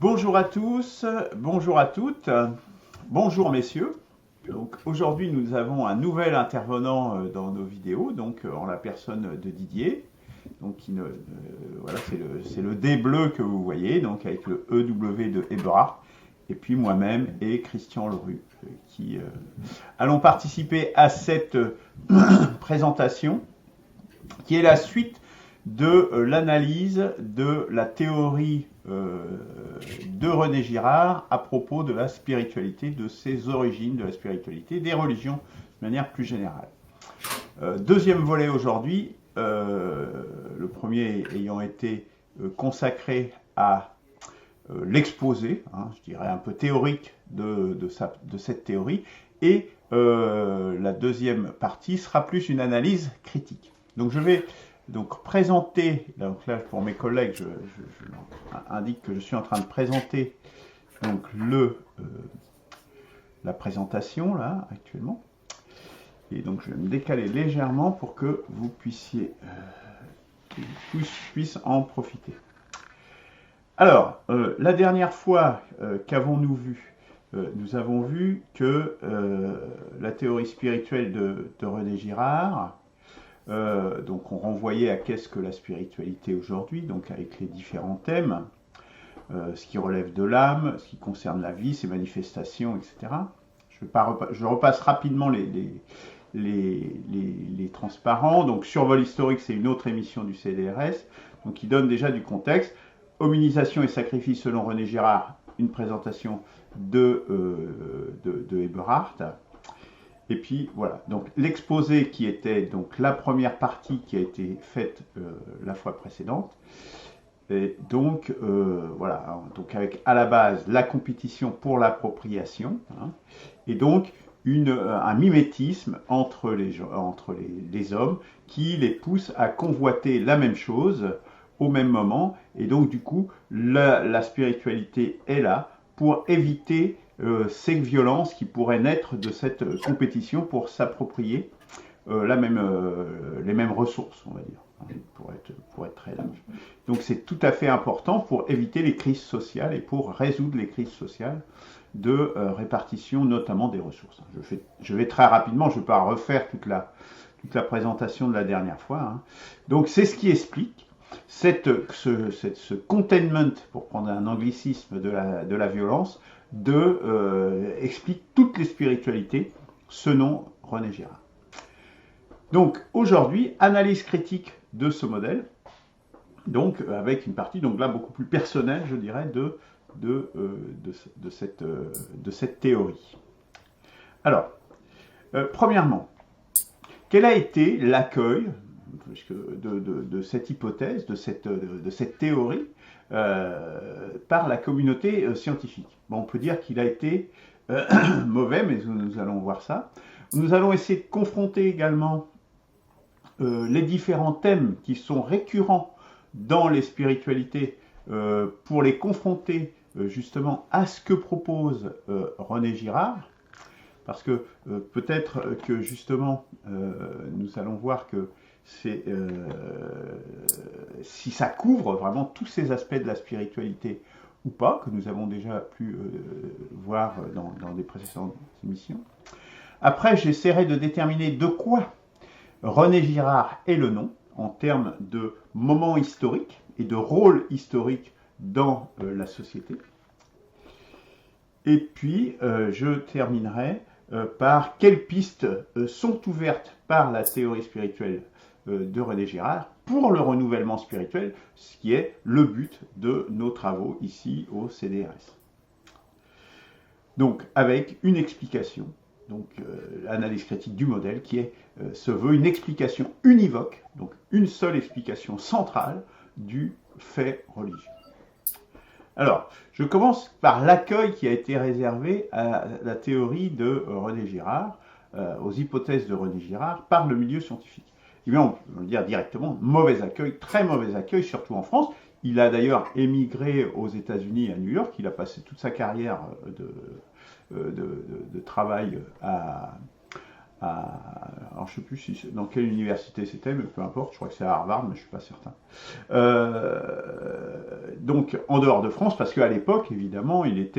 Bonjour à tous, bonjour à toutes, bonjour messieurs. Donc aujourd'hui nous avons un nouvel intervenant dans nos vidéos, donc en la personne de Didier. Donc voilà, c'est le D bleu que vous voyez, donc avec le EW de Eberhard, et puis moi-même et Christian Leroux qui allons participer à cette présentation qui est la suite de l'analyse de la théorie de René Girard à propos de la spiritualité, de ses origines de la spiritualité, des religions de manière plus générale. Deuxième volet aujourd'hui, le premier ayant été consacré à l'exposé, je dirais un peu théorique de cette théorie, et la deuxième partie sera plus une analyse critique. Donc je vais donc présenter, donc là pour mes collègues, je indique que je suis en train de présenter donc la présentation là actuellement. Et donc je vais me décaler légèrement pour que vous puissiez puisse en profiter. Alors, la dernière fois qu'avons-nous vu nous avons vu que la théorie spirituelle de René Girard, donc on renvoyait à qu'est-ce que la spiritualité aujourd'hui, donc avec les différents thèmes, ce qui relève de l'âme, ce qui concerne la vie, ses manifestations, etc. Je repasse rapidement les transparents. Donc survol historique, c'est une autre émission du CDRS, donc qui donne déjà du contexte. Hominisation et sacrifice selon René Girard, une présentation de Eberhard. Et puis voilà, donc l'exposé qui était donc la première partie qui a été faite la fois précédente. Et donc voilà, donc avec à la base la compétition pour l'appropriation, et donc un mimétisme entre les hommes qui les pousse à convoiter la même chose au même moment, et donc du coup la spiritualité est là pour éviter ces violences qui pourraient naître de cette compétition pour s'approprier les mêmes ressources, on va dire, pour être très large. Donc c'est tout à fait important pour éviter les crises sociales et pour résoudre les crises sociales de répartition notamment des ressources. Je vais très rapidement, je ne vais pas refaire toute la présentation de la dernière fois. Donc c'est ce qui explique ce containment, pour prendre un anglicisme de la violence, explique toutes les spiritualités selon René Girard. Donc aujourd'hui, analyse critique de ce modèle, donc avec une partie donc là beaucoup plus personnelle, je dirais, de cette théorie. Alors, premièrement, quel a été l'accueil de cette hypothèse, de cette théorie par la communauté scientifique? Bon, on peut dire qu'il a été mauvais, mais nous allons voir ça. Nous allons essayer de confronter également les différents thèmes qui sont récurrents dans les spiritualités pour les confronter justement à ce que propose René Girard, parce que peut-être que justement nous allons voir que si ça couvre vraiment tous ces aspects de la spiritualité ou pas, que nous avons déjà pu voir dans des précédentes émissions. Après, j'essaierai de déterminer de quoi René Girard est le nom, en termes de moment historique et de rôle historique dans la société. Et puis, je terminerai par quelles pistes sont ouvertes par la théorie spirituelle de René Girard pour le renouvellement spirituel, ce qui est le but de nos travaux ici au CDRS. Donc, avec une explication, donc l'analyse critique du modèle qui se veut une explication univoque, donc une seule explication centrale du fait religieux. Alors, je commence par l'accueil qui a été réservé à la théorie de René Girard, aux hypothèses de René Girard par le milieu scientifique. Eh bien, on peut le dire directement, mauvais accueil, très mauvais accueil, surtout en France. Il a d'ailleurs émigré aux États-Unis, à New York. Il a passé toute sa carrière de travail alors je ne sais plus dans quelle université c'était, mais peu importe, je crois que c'est à Harvard, mais je ne suis pas certain. Donc en dehors de France, parce qu'à l'époque, évidemment, il y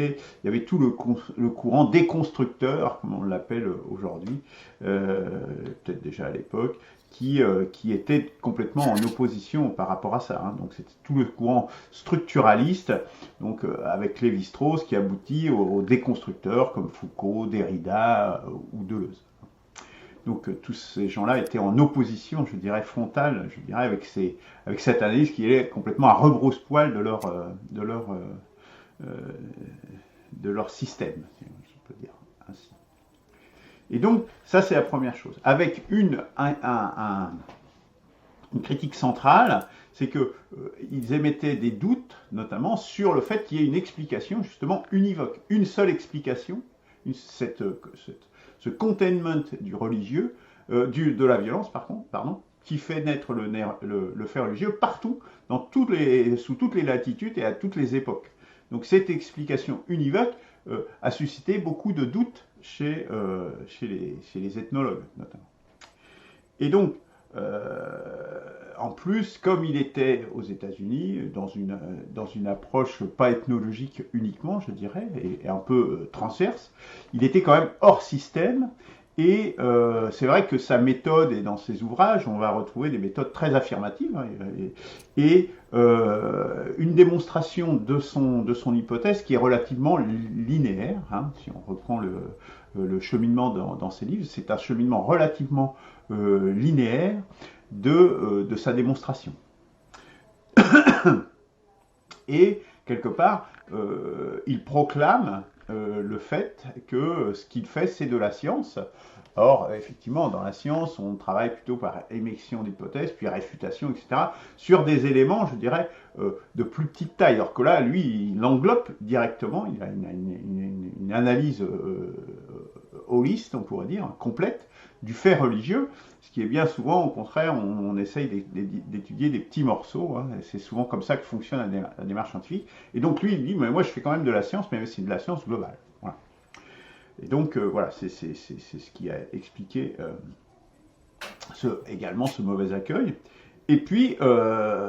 avait tout le courant déconstructeur, comme on l'appelle aujourd'hui, peut-être déjà à l'époque, qui était complètement en opposition par rapport à ça. Hein. Donc c'était tout le courant structuraliste, donc avec Lévi-Strauss, qui aboutit aux déconstructeurs comme Foucault, Derrida ou Deleuze. Donc tous ces gens-là étaient en opposition, je dirais, frontale, je dirais, avec cette analyse qui est complètement à rebrousse-poil de leur système, si je peux dire ainsi. Et donc, ça c'est la première chose. Avec une critique centrale, c'est qu'ils émettaient des doutes, notamment sur le fait qu'il y ait une explication justement univoque, une seule explication, ce containment du religieux, de la violence, pardon, qui fait naître le fait religieux partout, sous toutes les latitudes et à toutes les époques. Donc cette explication univoque a suscité beaucoup de doutes chez les ethnologues, notamment. Et donc, en plus, comme il était aux États-Unis, dans une approche pas ethnologique uniquement, je dirais, et un peu transverse, il était quand même hors système. Et c'est vrai que sa méthode, et dans ses ouvrages, on va retrouver des méthodes très affirmatives. Hein, et une démonstration de son hypothèse qui est relativement linéaire. Hein, si on reprend le cheminement dans ses livres, c'est un cheminement relativement linéaire de sa démonstration. Et quelque part, il proclame le fait que ce qu'il fait, c'est de la science. Or, effectivement, dans la science, on travaille plutôt par émission d'hypothèses, puis réfutation, etc., sur des éléments, je dirais, de plus petite taille. Alors que là, lui, il englobe directement, il a une analyse holiste, on pourrait dire, complète, du fait religieux, ce qui est bien souvent, au contraire, on essaye d'étudier des petits morceaux, hein, c'est souvent comme ça que fonctionne la démarche scientifique. Et donc lui, il dit, mais moi je fais quand même de la science, mais c'est de la science globale. Voilà. Et donc voilà, c'est ce qui a expliqué également ce mauvais accueil. Et puis,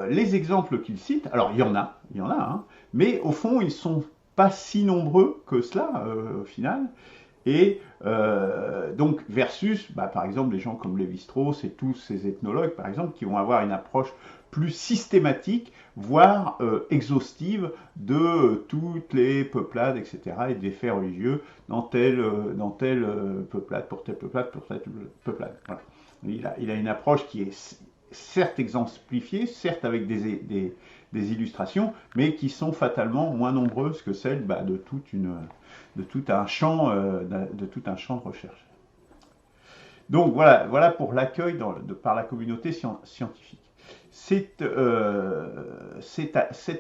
les exemples qu'il cite, alors il y en a, hein, mais au fond, ils ne sont pas si nombreux que cela, au final. Et donc, versus, par exemple, des gens comme Lévi-Strauss et tous ces ethnologues, par exemple, qui vont avoir une approche plus systématique, voire exhaustive de toutes les peuplades, etc., et des faits religieux dans telle peuplade, pour telle peuplade, pour telle peuplade. Voilà. Il a une approche qui est certes exemplifiées, certes avec des illustrations, mais qui sont fatalement moins nombreuses que celles de tout un champ de recherche. Donc voilà pour l'accueil par la communauté scientifique. Cet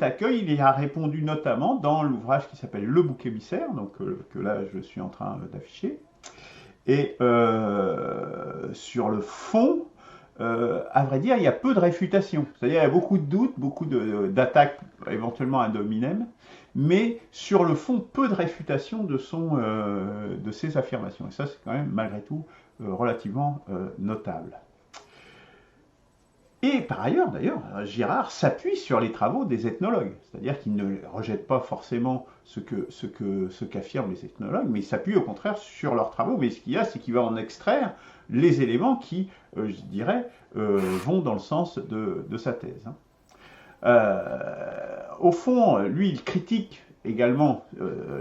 accueil, il y a répondu notamment dans l'ouvrage qui s'appelle Le bouc émissaire, donc que là je suis en train d'afficher. Et sur le fond, à vrai dire, il y a peu de réfutation. C'est-à-dire, il y a beaucoup de doutes, beaucoup d'attaques, éventuellement ad hominem, mais sur le fond, peu de réfutation de ses affirmations. Et ça, c'est quand même, malgré tout, relativement notable. Et par ailleurs, d'ailleurs, Girard s'appuie sur les travaux des ethnologues, c'est-à-dire qu'il ne rejette pas forcément ce qu'affirment les ethnologues, mais il s'appuie au contraire sur leurs travaux. Mais ce qu'il y a, c'est qu'il va en extraire les éléments qui, je dirais, vont dans le sens de sa thèse. Au fond, lui, il critique également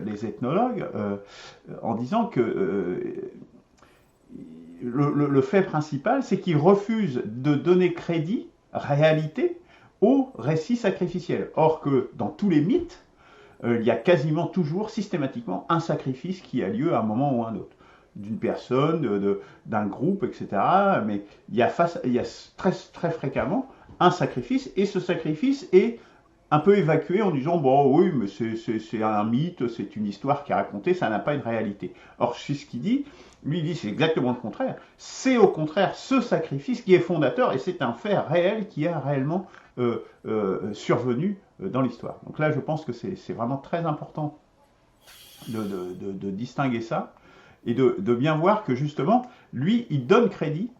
les ethnologues en disant que le fait principal, c'est qu'ils refusent de donner crédit, réalité, au récit sacrificiel. Or que dans tous les mythes, il y a quasiment toujours, systématiquement, un sacrifice qui a lieu à un moment ou à un autre. D'une personne, d'un groupe, etc. Mais il y a très, très fréquemment un sacrifice, et ce sacrifice est un peu évacué en disant bon oui, mais c'est un mythe, c'est une histoire qui est racontée, ça n'a pas une réalité. Or, c'est ce qu'il dit. Lui, il dit c'est exactement le contraire. C'est au contraire ce sacrifice qui est fondateur, et c'est un fait réel qui a réellement survenu dans l'histoire. Donc là, je pense que c'est vraiment très important de distinguer ça. et de bien voir que justement, lui, il donne crédit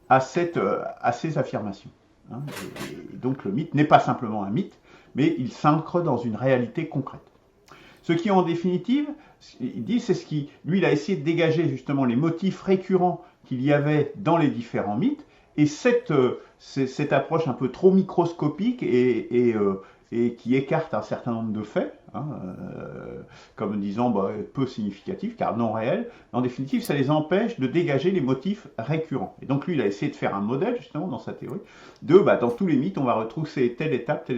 à ces affirmations. Hein. Et donc le mythe n'est pas simplement un mythe, mais il s'ancre dans une réalité concrète. Ce qui, en définitive, il dit, c'est ce qui, lui, il a essayé de dégager justement les motifs récurrents qu'il y avait dans les différents mythes, et cette approche un peu trop microscopique et qui écarte un certain nombre de faits, hein, comme disant peu significatifs, car non réels, en définitive, ça les empêche de dégager les motifs récurrents. Et donc lui, il a essayé de faire un modèle, justement, dans sa théorie, dans tous les mythes, on va retrouver telle étape,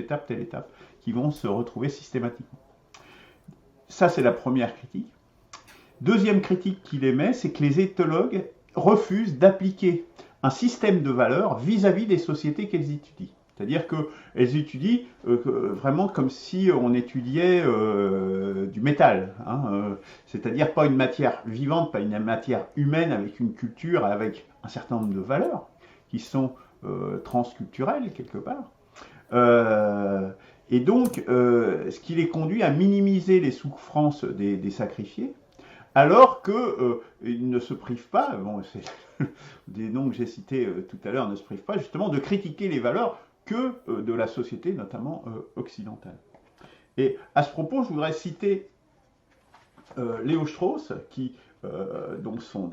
qui vont se retrouver systématiquement. Ça, c'est la première critique. Deuxième critique qu'il émet, c'est que les éthologues refusent d'appliquer un système de valeurs vis-à-vis des sociétés qu'elles étudient. C'est-à-dire qu'elles étudient vraiment comme si on étudiait du métal. Hein, c'est-à-dire pas une matière vivante, pas une matière humaine avec une culture, avec un certain nombre de valeurs qui sont transculturelles quelque part. Et donc, ce qui les conduit à minimiser les souffrances des sacrifiés, alors qu'ils ne se privent pas, des noms que j'ai cités tout à l'heure ne se privent pas justement de critiquer les valeurs que de la société, notamment occidentale. Et à ce propos, je voudrais citer Léo Strauss, qui, dans son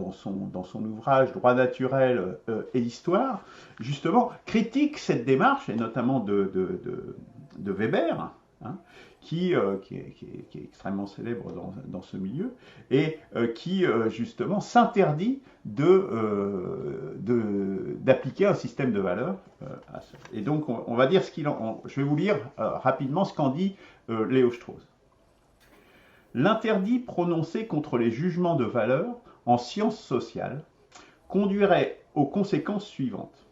ouvrage Droit naturel et histoire, justement, critique cette démarche, et notamment de Weber, hein, qui est extrêmement célèbre dans ce milieu, et qui, justement, s'interdit d'appliquer un système de valeurs à ça. Et donc, on va dire je vais vous lire rapidement ce qu'en dit Léo Strauss. L'interdit prononcé contre les jugements de valeur en sciences sociales conduirait aux conséquences suivantes.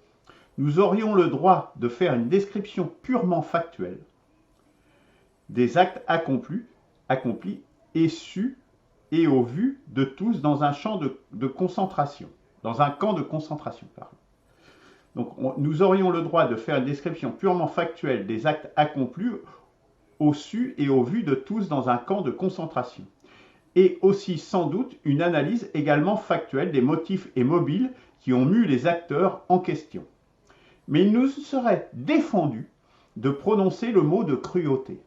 Nous aurions le droit de faire une description purement factuelle des actes accomplis et sus et au vu de tous dans un champ de concentration, dans un camp de concentration. Donc, nous aurions le droit de faire une description purement factuelle des actes accomplis au su et au vu de tous dans un camp de concentration. Et aussi sans doute une analyse également factuelle des motifs et mobiles qui ont mû les acteurs en question. Mais il nous serait défendu de prononcer le mot de cruauté.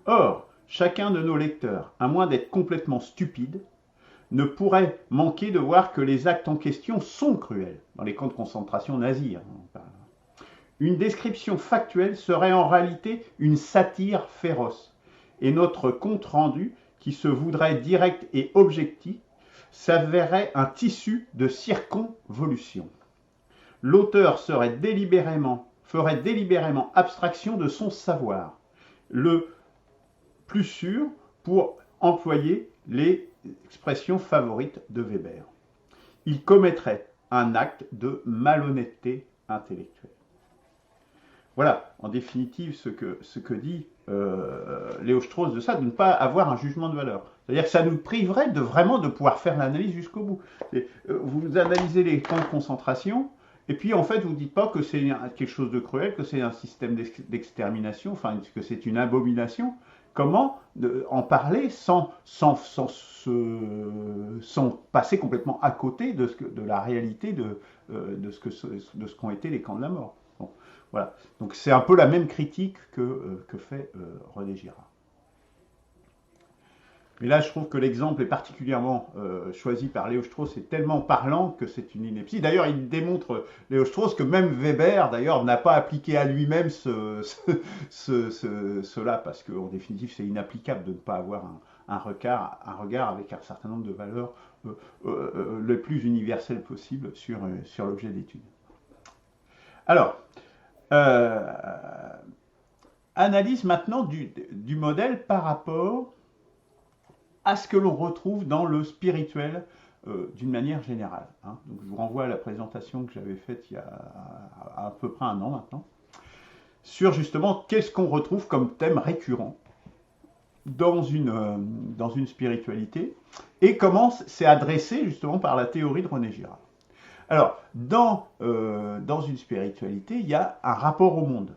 Or, chacun de nos lecteurs, à moins d'être complètement stupide, ne pourrait manquer de voir que les actes en question sont cruels, dans les camps de concentration nazis. Une description factuelle serait en réalité une satire féroce, et notre compte-rendu, qui se voudrait direct et objectif, s'avérerait un tissu de circonvolution. L'auteur ferait délibérément abstraction de son savoir, le plus sûr pour employer les expressions favorites de Weber. Il commettrait un acte de malhonnêteté intellectuelle. Voilà, en définitive, ce que dit Léo Strauss de ça, de ne pas avoir un jugement de valeur. C'est-à-dire que ça nous priverait vraiment de pouvoir faire l'analyse jusqu'au bout. Vous analysez les camps de concentration, et puis en fait, vous ne dites pas que c'est quelque chose de cruel, que c'est un système d'extermination, enfin, que c'est une abomination. Comment en parler sans passer complètement à côté de la réalité de ce qu'ont été les camps de la mort. Bon, voilà. Donc c'est un peu la même critique que fait René Girard. Mais là, je trouve que l'exemple est particulièrement choisi par Léo Strauss, c'est tellement parlant que c'est une ineptie. D'ailleurs, il démontre, Léo Strauss, que même Weber, d'ailleurs, n'a pas appliqué à lui-même cela, parce qu'en définitive, c'est inapplicable de ne pas avoir un regard avec un certain nombre de valeurs le plus universelles possible sur l'objet d'étude. Alors, analyse maintenant du modèle par rapport à ce que l'on retrouve dans le spirituel d'une manière générale. Hein. Donc, je vous renvoie à la présentation que j'avais faite il y a à peu près un an maintenant, sur justement qu'est-ce qu'on retrouve comme thème récurrent dans une spiritualité et comment c'est adressé justement par la théorie de René Girard. Alors, dans une spiritualité, il y a un rapport au monde.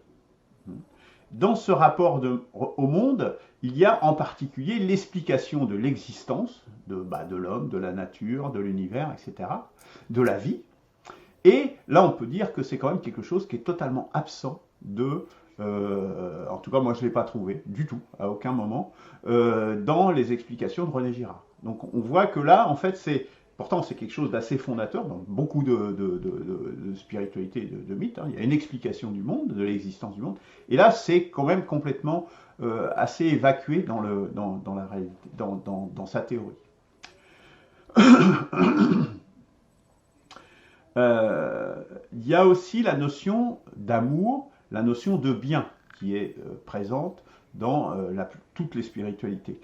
dans ce rapport au monde, il y a en particulier l'explication de l'existence de l'homme, de la nature, de l'univers, etc., de la vie. Et là, on peut dire que c'est quand même quelque chose qui est totalement absent en tout cas, moi, je ne l'ai pas trouvé du tout, à aucun moment, dans les explications de René Girard. Donc, on voit que là, en fait, pourtant, c'est quelque chose d'assez fondateur dans beaucoup de spiritualité et de mythes. Hein. Il y a une explication du monde, de l'existence du monde. Et là, c'est quand même complètement assez évacué dans la réalité, dans sa théorie. Il y a aussi la notion d'amour, la notion de bien qui est présente dans toutes les spiritualités.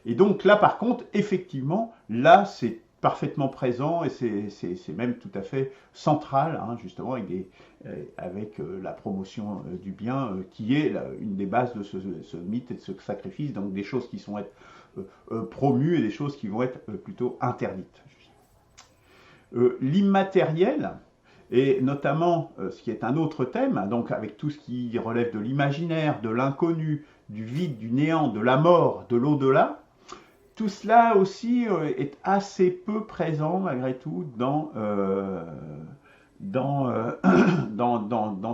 Et donc là, par contre, effectivement, là, c'est parfaitement présent et c'est même tout à fait central, hein, justement, avec la promotion du bien, qui est une des bases de ce mythe et de ce sacrifice, donc des choses qui sont promues et des choses qui vont être plutôt interdites. L'immatériel, et notamment ce qui est un autre thème, donc avec tout ce qui relève de l'imaginaire, de l'inconnu, du vide, du néant, de la mort, de l'au-delà, tout cela aussi est assez peu présent malgré tout dans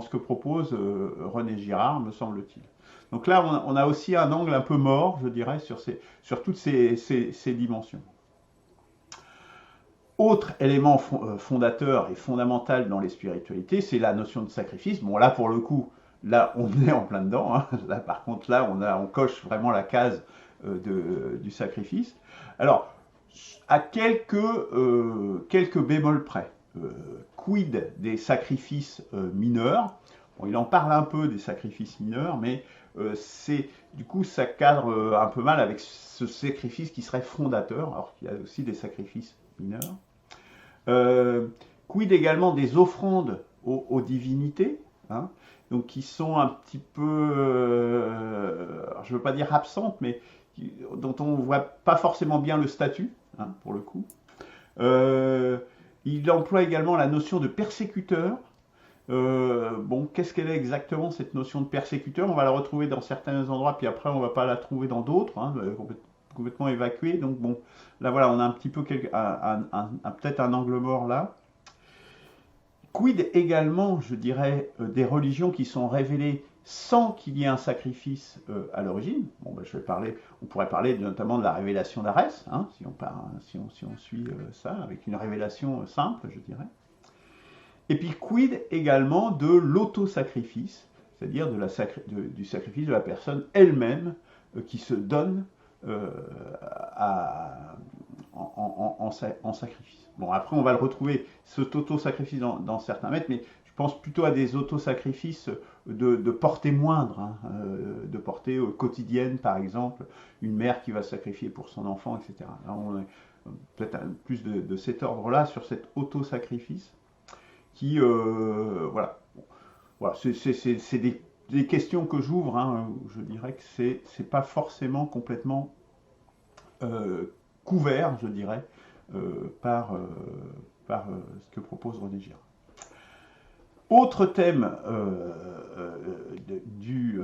ce que propose René Girard, me semble-t-il. Donc là, on a aussi un angle un peu mort, je dirais, sur toutes ces dimensions. Autre élément fondateur et fondamental dans les spiritualités, c'est la notion de sacrifice. Bon, là, pour le coup, là, on est en plein dedans. Hein. Là, par contre, là, on coche vraiment la case du sacrifice. Alors, à quelques bémols près, quid des sacrifices mineurs? Bon, il en parle un peu des sacrifices mineurs, mais du coup, ça cadre un peu mal avec ce sacrifice qui serait fondateur, alors qu'il y a aussi des sacrifices mineurs. Quid également des offrandes aux divinités, hein, donc qui sont un petit peu, je ne veux pas dire absentes, mais dont on ne voit pas forcément bien le statut, hein, pour le coup. Il emploie également la notion de persécuteur. Bon, qu'est-ce qu'elle est exactement, cette notion de persécuteur? On va la retrouver dans certains endroits, puis après on ne va pas la trouver dans d'autres, hein, complètement évacuée. Donc bon, là voilà, on a un petit peu peut-être un angle mort là. Quid également, je dirais, des religions qui sont révélées sans qu'il y ait un sacrifice à l'origine. Bon, ben, on pourrait parler notamment de la révélation d'Arès, hein, si on suit ça, avec une révélation simple, je dirais. Et puis quid également de l'auto-sacrifice, c'est-à-dire du sacrifice de la personne elle-même qui se donne en sacrifice. Bon, après, on va le retrouver, cet auto-sacrifice dans certains maîtres, mais je pense plutôt à des auto-sacrifices de portée moindre, hein, de portée quotidienne, par exemple, une mère qui va sacrifier pour son enfant, etc. Là, on est peut-être plus de cet ordre-là, sur cet auto-sacrifice, qui, voilà. Bon, voilà, c'est des questions que j'ouvre, hein, je dirais que c'est pas forcément complètement couvert, je dirais, par ce que propose René Girard. Autre thème du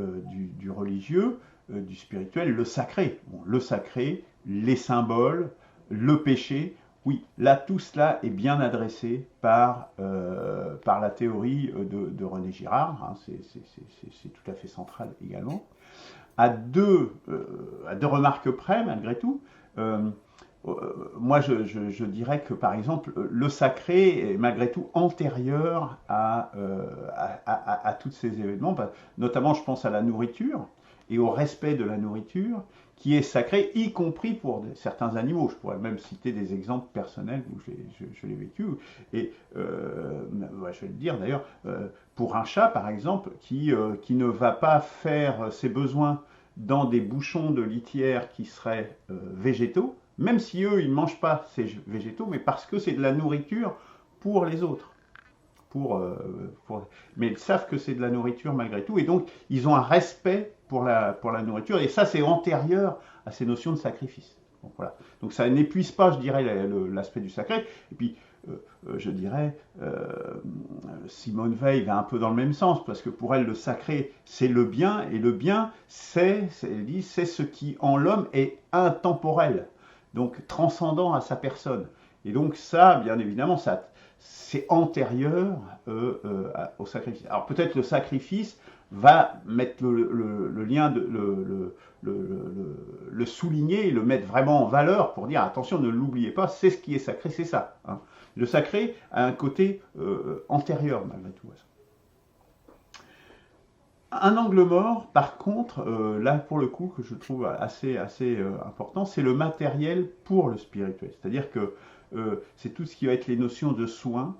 religieux, du spirituel, le sacré. Bon, le sacré, les symboles, le péché. Oui, là, tout cela est bien adressé par la théorie de René Girard. Hein, c'est tout à fait central également. À deux remarques près, malgré tout. Moi, je dirais que, par exemple, le sacré est malgré tout antérieur à tous ces événements. Notamment, je pense à la nourriture et au respect de la nourriture, qui est sacré, y compris pour certains animaux. Je pourrais même citer des exemples personnels où je l'ai vécu. Et je vais le dire d'ailleurs, pour un chat, par exemple, qui ne va pas faire ses besoins dans des bouchons de litière qui seraient végétaux, même si eux, ils ne mangent pas ces végétaux, mais parce que c'est de la nourriture pour les autres. Mais ils savent que c'est de la nourriture malgré tout, et donc ils ont un respect pour la nourriture, et ça, c'est antérieur à ces notions de sacrifice. Donc, voilà. Donc ça n'épuise pas, je dirais, l'aspect du sacré. Et puis, je dirais, Simone Veil va un peu dans le même sens, parce que pour elle, le sacré, c'est le bien, et le bien, elle dit, c'est ce qui en l'homme est intemporel, donc transcendant à sa personne. Et donc ça, bien évidemment, ça, c'est antérieur au sacrifice. Alors peut-être le sacrifice va mettre le lien, le souligner, et le mettre vraiment en valeur pour dire attention, ne l'oubliez pas, c'est ce qui est sacré, c'est ça. Hein. Le sacré a un côté antérieur malgré tout. Un angle mort, par contre, là pour le coup, que je trouve assez important, c'est le matériel pour le spirituel. C'est-à-dire que c'est tout ce qui va être les notions de soins,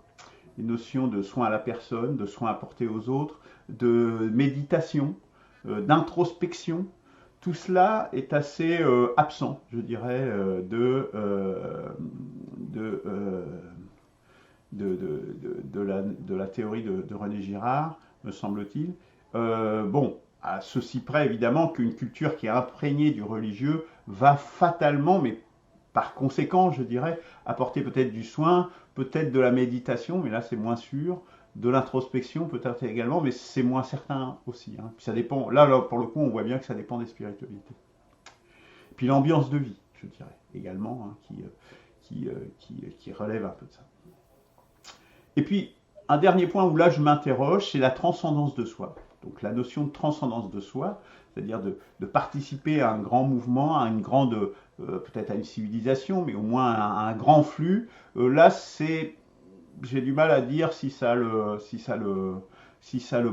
les notions de soins à la personne, de soins apportés aux autres, de méditation, d'introspection. Tout cela est assez absent, je dirais, de la théorie de René Girard, me semble-t-il. Bon, à ceci près évidemment qu'une culture qui est imprégnée du religieux va fatalement, mais par conséquent, je dirais, apporter peut-être du soin, peut-être de la méditation, mais là c'est moins sûr, de l'introspection peut-être également, mais c'est moins certain aussi. Hein. Puis ça dépend, là pour le coup on voit bien que ça dépend des spiritualités. Puis l'ambiance de vie, je dirais, également, hein, qui relève un peu de ça. Et puis, un dernier point où là je m'interroge, c'est la transcendance de soi. Donc la notion de transcendance de soi, c'est-à-dire de participer à un grand mouvement, à une grande, peut-être à une civilisation, mais au moins à un grand flux. Là, j'ai du mal à dire si ça le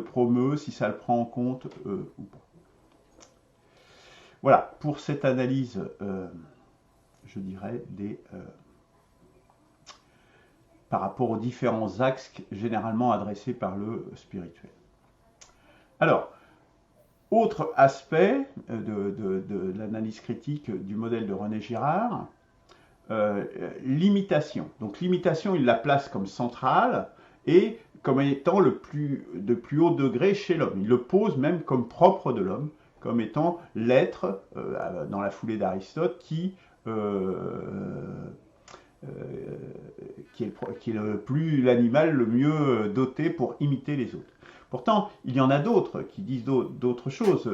promeut, si ça le prend en compte ou pas. Voilà, pour cette analyse, je dirais, par rapport aux différents axes généralement adressés par le spirituel. Alors, autre aspect de l'analyse critique du modèle de René Girard, l'imitation. Donc l'imitation, il la place comme centrale et comme étant de plus haut degré chez l'homme. Il le pose même comme propre de l'homme, comme étant l'être, dans la foulée d'Aristote, qui est l'animal le mieux doté pour imiter les autres. Pourtant, il y en a d'autres qui disent d'autres choses,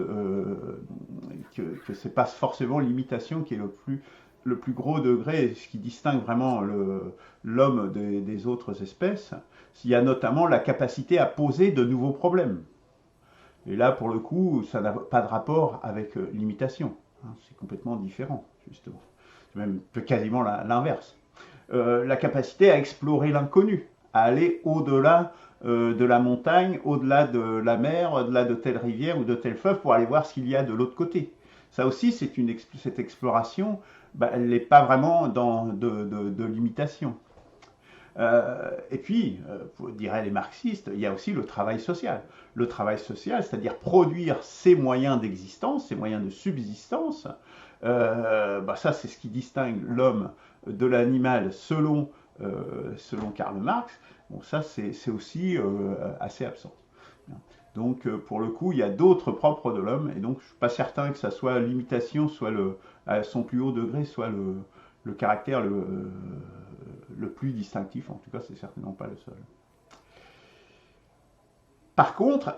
que ce n'est pas forcément l'imitation qui est le plus gros degré, ce qui distingue vraiment l'homme des autres espèces. Il y a notamment la capacité à poser de nouveaux problèmes. Et là, pour le coup, ça n'a pas de rapport avec l'imitation. Hein, c'est complètement différent, justement. C'est même quasiment l'inverse. La capacité à explorer l'inconnu, à aller au-delà de la montagne, au-delà de la mer, au-delà de telle rivière ou de tel fleuve pour aller voir ce qu'il y a de l'autre côté. Ça aussi, cette exploration, elle n'est pas vraiment de l'imitation. Et puis, diraient les marxistes, il y a aussi le travail social. Le travail social, c'est-à-dire produire ses moyens d'existence, ses moyens de subsistance. Ça, c'est ce qui distingue l'homme de l'animal selon Karl Marx. Bon, ça, c'est aussi assez absent. Donc, pour le coup, il y a d'autres propres de l'homme, et donc je ne suis pas certain que ça soit l'imitation, soit à son plus haut degré, soit le caractère le plus distinctif. En tout cas, c'est certainement pas le seul. Par contre,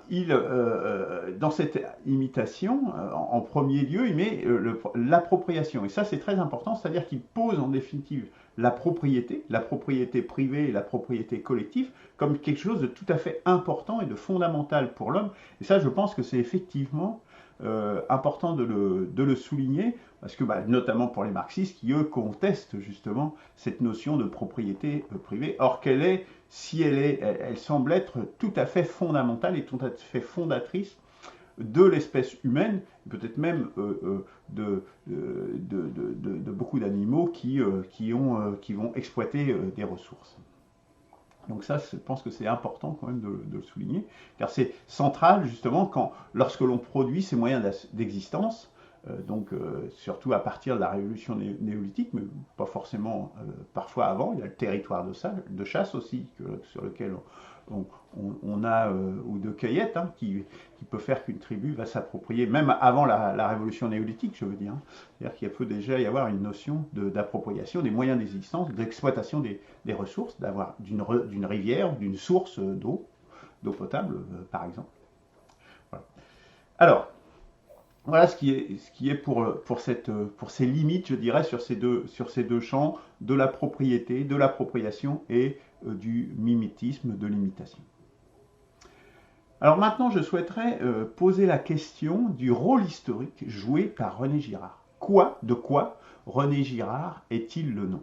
dans cette imitation, en premier lieu, il met l'appropriation. Et ça, c'est très important, c'est-à-dire qu'il pose en définitive la propriété privée et la propriété collective, comme quelque chose de tout à fait important et de fondamental pour l'homme. Et ça, je pense que c'est effectivement important de le souligner, parce que notamment pour les marxistes, qui eux contestent justement cette notion de propriété privée, or elle semble être tout à fait fondamentale et tout à fait fondatrice de l'espèce humaine, peut-être même de beaucoup d'animaux qui vont exploiter des ressources. Donc ça, je pense que c'est important quand même de le souligner, car c'est central justement lorsque l'on produit ces moyens d'existence, surtout à partir de la révolution néolithique, mais pas forcément parfois avant. Il y a le territoire de chasse aussi, sur lequel on a, ou de cueillette, hein, qui peut faire qu'une tribu va s'approprier, même avant la révolution néolithique, je veux dire. Hein. C'est-à-dire qu'il peut déjà y avoir une notion d'appropriation des moyens d'existence, d'exploitation des ressources, d'avoir d'une rivière, d'une source d'eau potable, par exemple. Voilà. Alors, voilà ce qui est pour ces limites, je dirais, sur ces deux champs, de la propriété, de l'appropriation et du mimétisme, de l'imitation. Alors maintenant, je souhaiterais poser la question du rôle historique joué par René Girard. De quoi René Girard est-il le nom?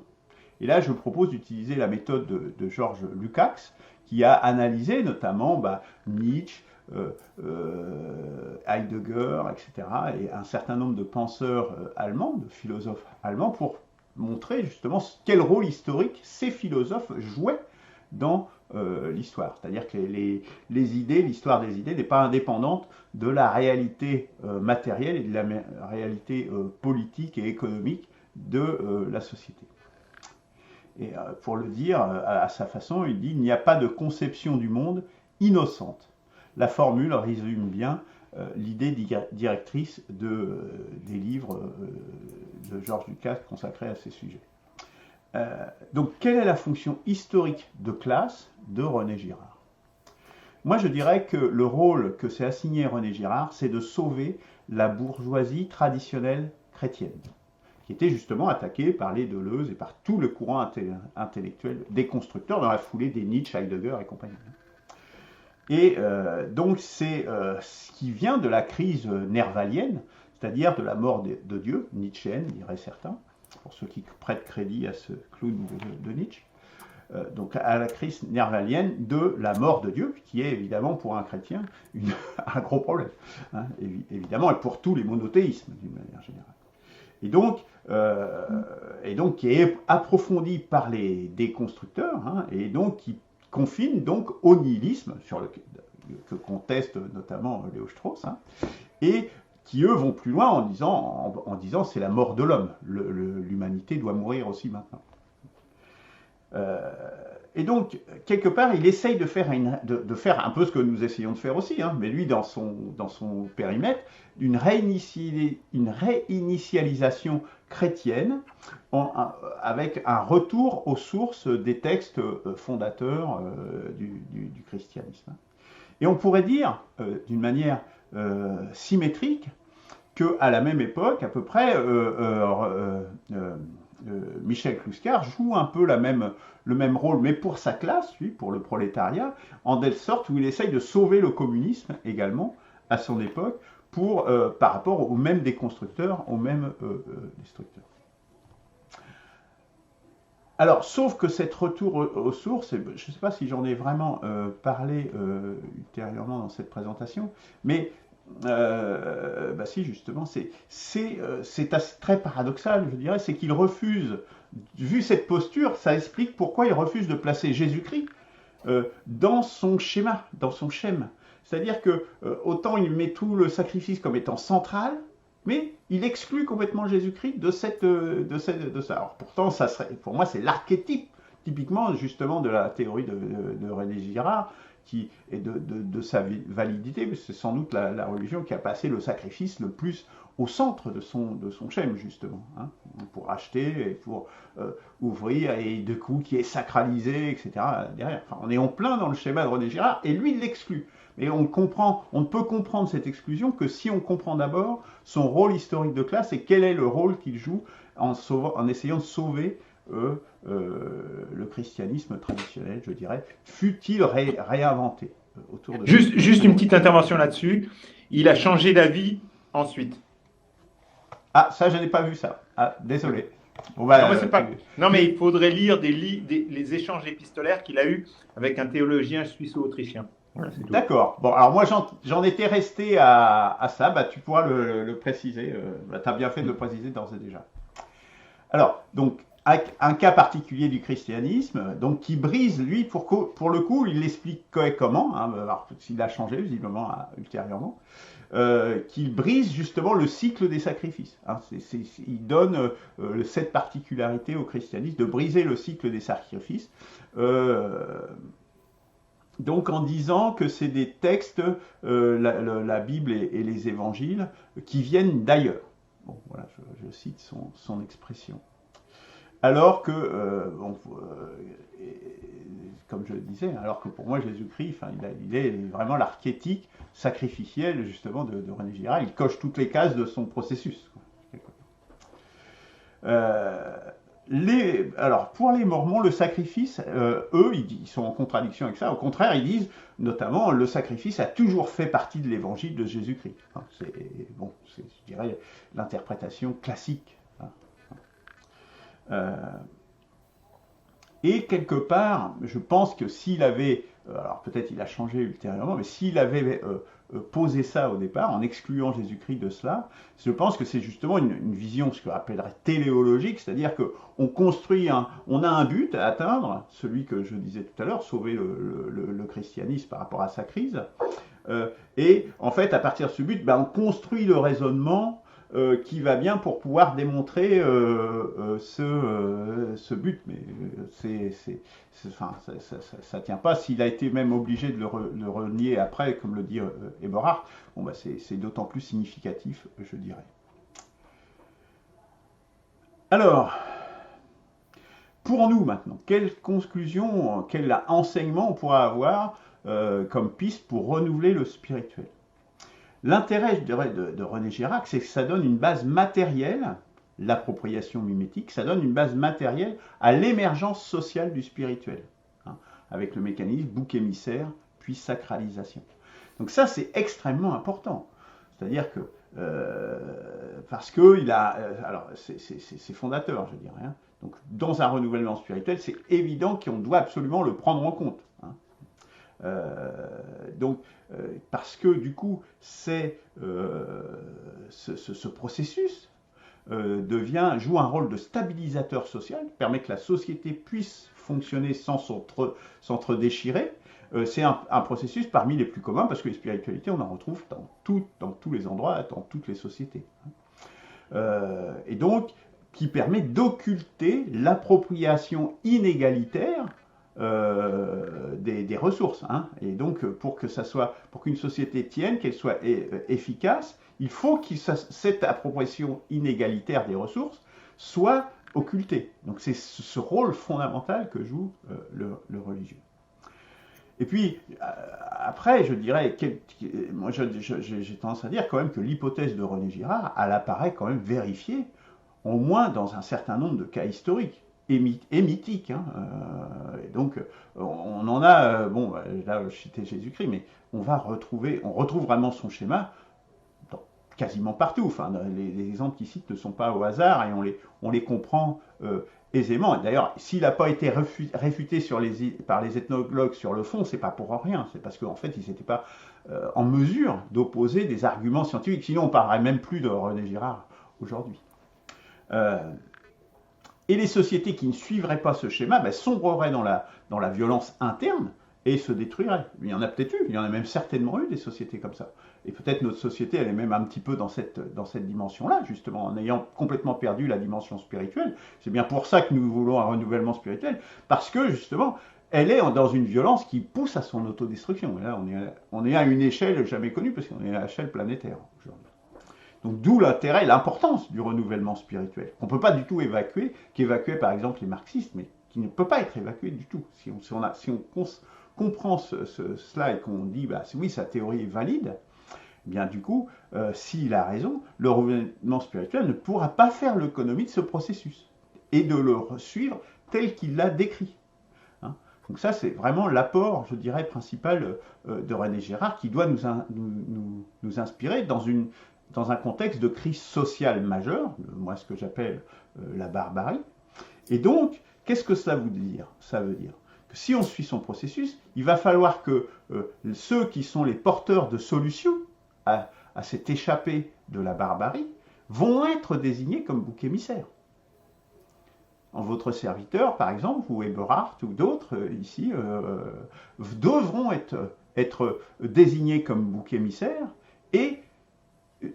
Et là, je propose d'utiliser la méthode de Georges Lukács, qui a analysé notamment Nietzsche, Heidegger, etc., et un certain nombre de penseurs allemands, de philosophes allemands, pour montrer justement quel rôle historique ces philosophes jouaient dans l'histoire. C'est-à-dire que l'histoire des idées n'est pas indépendante de la réalité matérielle et de la réalité politique et économique de la société. Et pour le dire à sa façon, il dit « Il n'y a pas de conception du monde innocente ». La formule résume bien l'idée directrice des livres de Georges Lukács consacrés à ces sujets. Donc, quelle est la fonction historique de classe de René Girard? Moi, je dirais que le rôle que s'est assigné René Girard, c'est de sauver la bourgeoisie traditionnelle chrétienne, qui était justement attaquée par les Deleuze et par tout le courant intellectuel des constructeurs dans la foulée des Nietzsche, Heidegger et compagnie. Et donc c'est ce qui vient de la crise nervalienne, c'est-à-dire de la mort de Dieu, nietzschéenne, diraient certains, pour ceux qui prêtent crédit à ce clown de Nietzsche, donc à la crise nervalienne de la mort de Dieu, qui est évidemment pour un chrétien un gros problème, hein, évidemment, et pour tous les monothéismes d'une manière générale. Et donc qui est approfondi par les déconstructeurs, hein, et donc qui confine donc au nihilisme, que conteste notamment Léo Strauss, hein, et qui eux vont plus loin en disant c'est la mort de l'homme, l'humanité doit mourir aussi maintenant. Et donc, quelque part, il essaye de faire un peu ce que nous essayons de faire aussi, hein, mais lui, dans son périmètre, une réinitialisation chrétienne avec un retour aux sources des textes fondateurs du christianisme. Et on pourrait dire, d'une manière symétrique, qu'à la même époque, à peu près, Michel Clouscar joue un peu le même rôle, mais pour sa classe, lui, pour le prolétariat, en telle sorte où il essaye de sauver le communisme également, à son époque, par rapport aux mêmes déconstructeurs, aux mêmes destructeurs. Alors, sauf que cet retour aux sources, je ne sais pas si j'en ai vraiment parlé ultérieurement dans cette présentation, mais si justement, c'est très paradoxal, je dirais, c'est qu'il refuse, vu cette posture, ça explique pourquoi il refuse de placer Jésus-Christ dans son schéma, dans son schème. C'est-à-dire que autant il met tout le sacrifice comme étant central, mais il exclut complètement Jésus-Christ de ça. Alors pourtant, pour moi, c'est l'archétype, typiquement, justement, de la théorie de René Girard, qui est de sa validité, mais c'est sans doute la religion qui a passé le sacrifice le plus au centre de son schème, justement, hein, pour acheter et pour ouvrir, et de coup qui est sacralisé, etc. derrière. Enfin, on est en plein dans le schéma de René Girard, et lui, il l'exclut. Et on ne peut comprendre cette exclusion que si on comprend d'abord son rôle historique de classe et quel est le rôle qu'il joue en essayant de sauver le christianisme traditionnel, je dirais, fut-il réinventé autour de Juste une petite intervention là-dessus. Il a changé d'avis ensuite. Ah, ça, je n'ai pas vu ça. Ah, désolé. Non, mais il faudrait lire les échanges épistolaires qu'il a eus avec un théologien suisse-autrichien. Voilà, d'accord. Bon, alors moi, j'en étais resté à ça. Tu pourras le préciser. Tu as bien fait de le préciser d'ores et déjà. Alors, donc, un cas particulier du christianisme, donc qui brise, lui, pour le coup, il l'explique comment, hein, alors, s'il a changé visiblement ultérieurement, qu'il brise justement le cycle des sacrifices. Hein. Il donne cette particularité au christianisme de briser le cycle des sacrifices. Donc en disant que c'est des textes, la Bible et les évangiles, qui viennent d'ailleurs. Bon, voilà, je cite son expression. Alors que, comme je le disais, alors que pour moi Jésus-Christ, il est vraiment l'archétype sacrificiel justement de René Girard. Il coche toutes les cases de son processus. Alors, pour les Mormons, le sacrifice, eux, ils sont en contradiction avec ça. Au contraire, ils disent, notamment, le sacrifice a toujours fait partie de l'évangile de Jésus-Christ. Hein, c'est, je dirais, l'interprétation classique. Hein. Et quelque part, je pense que s'il avait, alors peut-être il a changé ultérieurement, mais s'il avait posé ça au départ, en excluant Jésus-Christ de cela, je pense que c'est justement une vision, ce qu'on appellerait téléologique, c'est-à-dire qu'on construit, on a un but à atteindre, celui que je disais tout à l'heure, sauver le christianisme par rapport à sa crise, et en fait, à partir de ce but, on construit le raisonnement qui va bien pour pouvoir démontrer ce but, mais ça tient pas. S'il a été même obligé de le renier après, comme le dit Eberhard, c'est d'autant plus significatif, je dirais. Alors, pour nous maintenant, quelle conclusion, quel enseignement on pourra avoir comme piste pour renouveler le spirituel? L'intérêt de René Girard, c'est que ça donne une base matérielle, l'appropriation mimétique, ça donne une base matérielle à l'émergence sociale du spirituel, hein, avec le mécanisme bouc émissaire, puis sacralisation. Donc ça, c'est extrêmement important. C'est-à-dire que, parce que alors c'est fondateur, je dirais. Hein. Donc dans un renouvellement spirituel, c'est évident qu'on doit absolument le prendre en compte. Hein. Parce que du coup, ce processus joue un rôle de stabilisateur social, permet que la société puisse fonctionner sans s'entre-déchirer. C'est un processus parmi les plus communs, parce que les spiritualités, on en retrouve dans tous les endroits, dans toutes les sociétés. Et donc, qui permet d'occulter l'appropriation inégalitaire des ressources. Hein. Et donc, pour qu'une société tienne, qu'elle soit efficace, il faut que cette appropriation inégalitaire des ressources soit occultée. Donc, c'est ce rôle fondamental que joue le religieux. Et puis, après, je dirais, moi j'ai tendance à dire quand même que l'hypothèse de René Girard, elle apparaît quand même vérifiée, au moins dans un certain nombre de cas historiques et mythiques. Hein. Et donc, on en a, là je citais Jésus-Christ, mais on retrouve vraiment son schéma quasiment partout. Enfin, les exemples qu'il cite ne sont pas au hasard et on les comprend aisément. D'ailleurs, s'il n'a pas été réfuté par les ethnologues sur le fond, c'est pas pour rien. C'est parce qu'en fait, ils n'étaient pas en mesure d'opposer des arguments scientifiques. Sinon, on ne parlerait même plus de René Girard aujourd'hui. Et les sociétés qui ne suivraient pas ce schéma sombreraient dans la violence interne et se détruiraient. Il y en a peut-être eu, il y en a même certainement eu des sociétés comme ça. Et peut-être notre société, elle est même un petit peu dans cette dimension-là, justement, en ayant complètement perdu la dimension spirituelle. C'est bien pour ça que nous voulons un renouvellement spirituel, parce que, justement, elle est dans une violence qui pousse à son autodestruction. Et là, on est à une échelle jamais connue, parce qu'on est à l'échelle planétaire aujourd'hui. Donc d'où l'intérêt et l'importance du renouvellement spirituel, qu'on ne peut pas du tout évacuer, qu'évacuaient par exemple les marxistes, mais qui ne peut pas être évacué du tout. Si on comprend cela et qu'on dit, oui, sa théorie est valide, eh bien du coup, s'il a raison, le renouvellement spirituel ne pourra pas faire l'économie de ce processus et de le suivre tel qu'il l'a décrit. Hein. Donc ça, c'est vraiment l'apport, je dirais, principal de René Girard qui doit nous inspirer dans un contexte de crise sociale majeure, moi ce que j'appelle la barbarie. Et donc, qu'est-ce que ça veut dire? Ça veut dire que si on suit son processus, il va falloir que ceux qui sont les porteurs de solutions à cette échappée de la barbarie vont être désignés comme boucs émissaires. En votre serviteur, par exemple, ou Eberhard ou d'autres ici, devront être désignés comme boucs émissaires et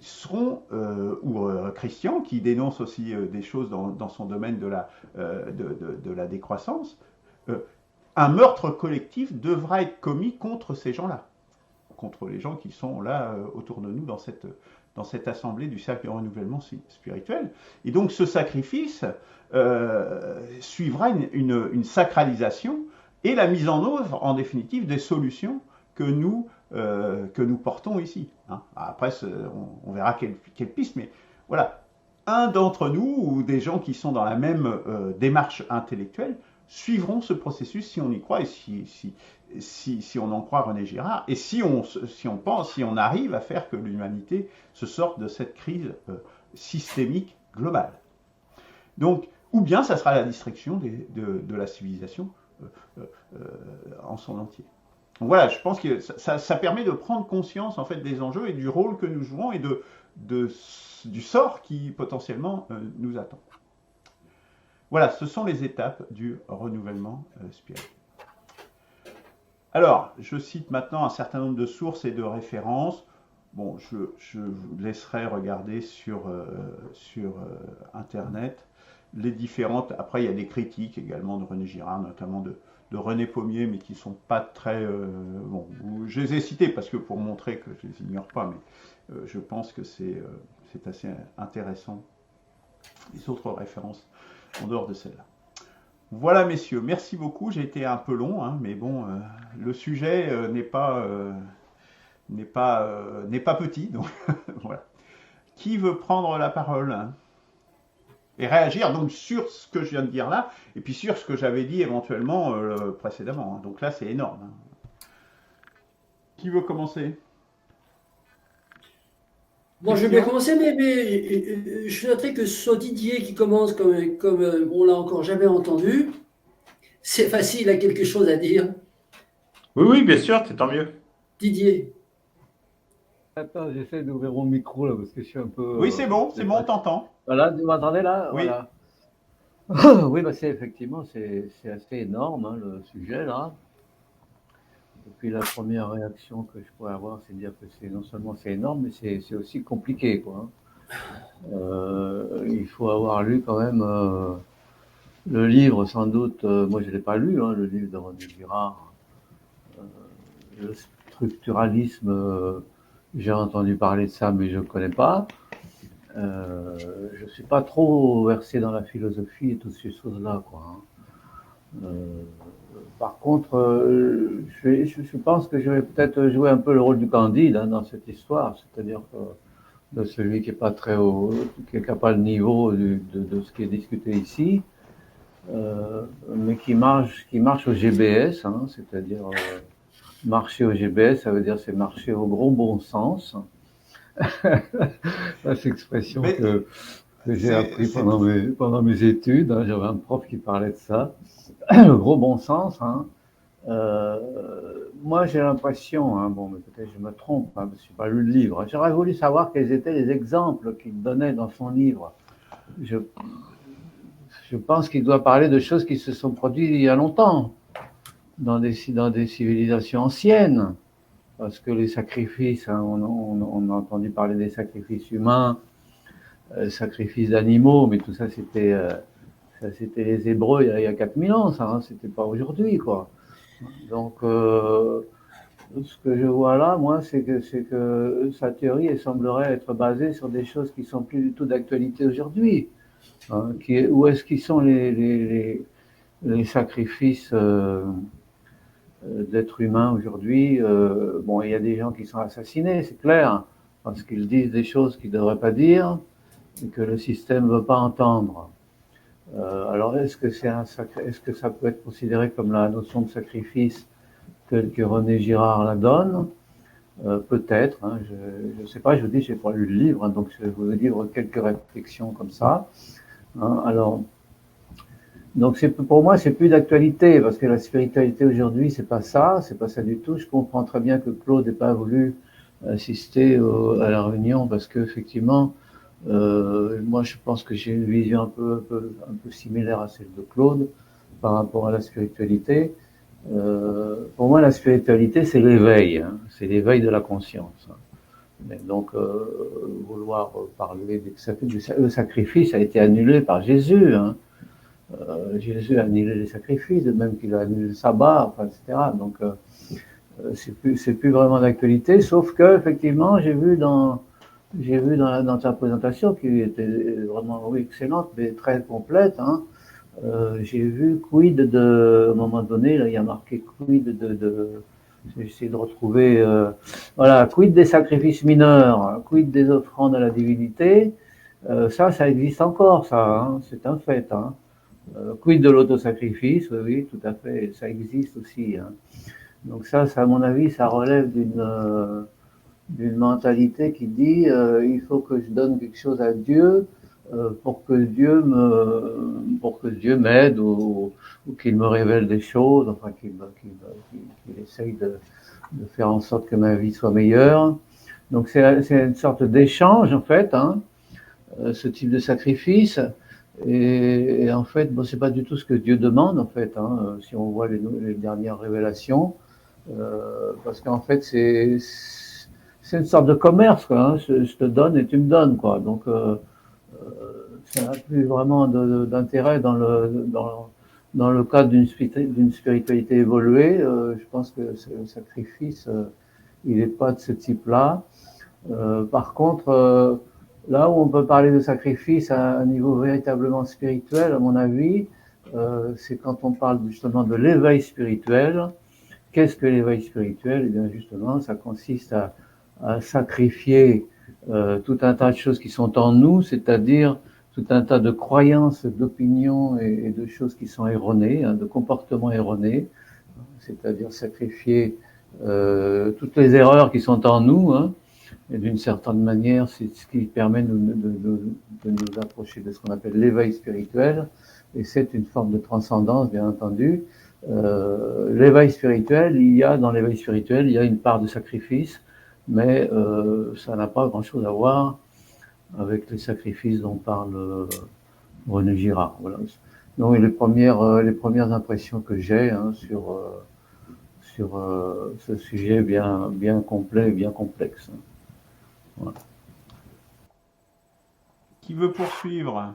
seront, ou Christian, qui dénonce aussi des choses dans son domaine de la décroissance, un meurtre collectif devra être commis contre ces gens-là, contre les gens qui sont là autour de nous dans cette assemblée du cercle du renouvellement spirituel. Et donc ce sacrifice suivra une sacralisation et la mise en œuvre, en définitive, des solutions que nous portons ici. Hein. Après, on verra quelle piste, mais voilà. Un d'entre nous, ou des gens qui sont dans la même démarche intellectuelle, suivront ce processus si on y croit et si on en croit René Girard, et si on arrive à faire que l'humanité se sorte de cette crise systémique globale. Donc, ou bien ça sera la destruction de la civilisation en son entier. Donc voilà, je pense que ça permet de prendre conscience en fait des enjeux et du rôle que nous jouons et du sort qui potentiellement nous attend. Voilà, ce sont les étapes du renouvellement spirituel. Alors, je cite maintenant un certain nombre de sources et de références. Bon, je vous laisserai regarder sur Internet les différentes. Après, il y a des critiques également de René Girard, notamment de René Pommier, mais qui ne sont pas très... bon, je les ai cités parce que pour montrer que je ne les ignore pas, mais je pense que c'est assez intéressant. Les autres références en dehors de celle-là. Voilà, messieurs, merci beaucoup. J'ai été un peu long, hein, mais bon, le sujet n'est pas petit, donc voilà. Qui veut prendre la parole hein, et réagir donc sur ce que je viens de dire là, et puis sur ce que j'avais dit éventuellement précédemment. Hein. Donc là, c'est énorme. Hein. Qui veut commencer? Bon, je vais bien commencer, mais je noterai que ce soit Didier qui commence comme on l'a encore jamais entendu. C'est facile, il a quelque chose à dire. Oui, bien sûr, c'est tant mieux. Didier. Attends, j'essaie d'ouvrir mon micro là parce que je suis un peu. Oui, c'est bon, on t'entend. Voilà, vous m'entendez là? Oui. Voilà. Oui, bah effectivement, c'est assez énorme hein, le sujet là. Et puis la première réaction que je pourrais avoir, c'est de dire que non seulement c'est énorme, mais c'est aussi compliqué quoi. Il faut avoir lu quand même le livre sans doute. Moi, je l'ai pas lu, hein, le livre de René Girard. Le structuralisme. J'ai entendu parler de ça, mais je ne connais pas. Je ne suis pas trop versé dans la philosophie et toutes ces choses-là, quoi. Par contre, je pense que je vais peut-être jouer un peu le rôle du Candide hein, dans cette histoire, c'est-à-dire de celui qui n'est pas très haut, qui n'a pas le niveau de ce qui est discuté ici, mais qui marche au GBS, hein, c'est-à-dire marcher au GBS, ça veut dire c'est marcher au gros bon sens. C'est l'expression que j'ai appris pendant mes études. Hein. J'avais un prof qui parlait de ça. Le gros bon sens. Hein. Moi, j'ai l'impression, hein, bon, mais peut-être je me trompe, hein, parce que je n'ai pas lu le livre. J'aurais voulu savoir quels étaient les exemples qu'il donnait dans son livre. Je pense qu'il doit parler de choses qui se sont produites il y a longtemps, dans des civilisations anciennes. Parce que les sacrifices, hein, on a entendu parler des sacrifices humains, sacrifices d'animaux, mais tout ça c'était les Hébreux il y a 4000 ans, ça, hein, c'était pas aujourd'hui, quoi. Donc, ce que je vois là, moi, c'est que sa théorie, elle semblerait être basée sur des choses qui sont plus du tout d'actualité aujourd'hui. Hein, où est-ce qu'ils sont les sacrifices d'êtres humains aujourd'hui? Bon, il y a des gens qui sont assassinés, c'est clair, parce qu'ils disent des choses qu'ils ne devraient pas dire et que le système ne veut pas entendre. Alors, est-ce que ça peut être considéré comme la notion de sacrifice telle que René Girard la donne? Peut-être, hein, je ne sais pas, je vous dis, je n'ai pas lu le livre, hein, donc je vais vous livre quelques réflexions comme ça. Hein, alors, donc pour moi, c'est plus d'actualité, parce que la spiritualité aujourd'hui, c'est pas ça du tout. Je comprends très bien que Claude n'ait pas voulu assister à la réunion, parce que effectivement, moi, je pense que j'ai une vision un peu similaire à celle de Claude par rapport à la spiritualité. Pour moi, la spiritualité, c'est l'éveil, hein, c'est l'éveil de la conscience. Mais donc, vouloir parler du sacrifice a été annulé par Jésus. Hein. Jésus a annulé les sacrifices, même qu'il a annulé le sabbat, enfin, etc. Donc, c'est plus vraiment d'actualité, sauf que, effectivement, j'ai vu dans ta présentation, qui était vraiment, oui, excellente, mais très complète, hein, j'ai vu à un moment donné, là, il y a marqué j'ai essayé de retrouver, voilà, quid des sacrifices mineurs, quid des offrandes à la divinité, ça existe encore, ça, hein, c'est un fait, hein. Quid de l'autosacrifice, oui, oui, tout à fait, ça existe aussi, hein. Donc ça, à mon avis, ça relève d'une mentalité qui dit il faut que je donne quelque chose à Dieu pour que Dieu m'aide ou qu'il me révèle des choses, enfin qu'il essaye de faire en sorte que ma vie soit meilleure. Donc c'est une sorte d'échange en fait, hein, ce type de sacrifice. Et en fait, bon, c'est pas du tout ce que Dieu demande en fait, hein, si on voit les dernières révélations, parce qu'en fait c'est une sorte de commerce, quoi, hein. Je te donne et tu me donnes, quoi. Donc ça n'a plus vraiment d'intérêt dans le cadre d'une spiritualité évoluée. Je pense que le sacrifice, il n'est pas de ce type-là. Par contre, là où on peut parler de sacrifice à un niveau véritablement spirituel, à mon avis, c'est quand on parle justement de l'éveil spirituel. Qu'est-ce que l'éveil spirituel? Eh bien, justement, ça consiste à sacrifier tout un tas de choses qui sont en nous, c'est-à-dire tout un tas de croyances, d'opinions et de choses qui sont erronées, hein, de comportements erronés, c'est-à-dire sacrifier toutes les erreurs qui sont en nous, hein, et d'une certaine manière, c'est ce qui permet de nous approcher de ce qu'on appelle l'éveil spirituel, et c'est une forme de transcendance, bien entendu. L'éveil spirituel, dans l'éveil spirituel, il y a une part de sacrifice, mais ça n'a pas grand-chose à voir avec les sacrifices dont parle René Girard. Voilà. Donc les premières impressions que j'ai, hein, sur ce sujet bien complet et bien complexe. Voilà. Qui veut poursuivre?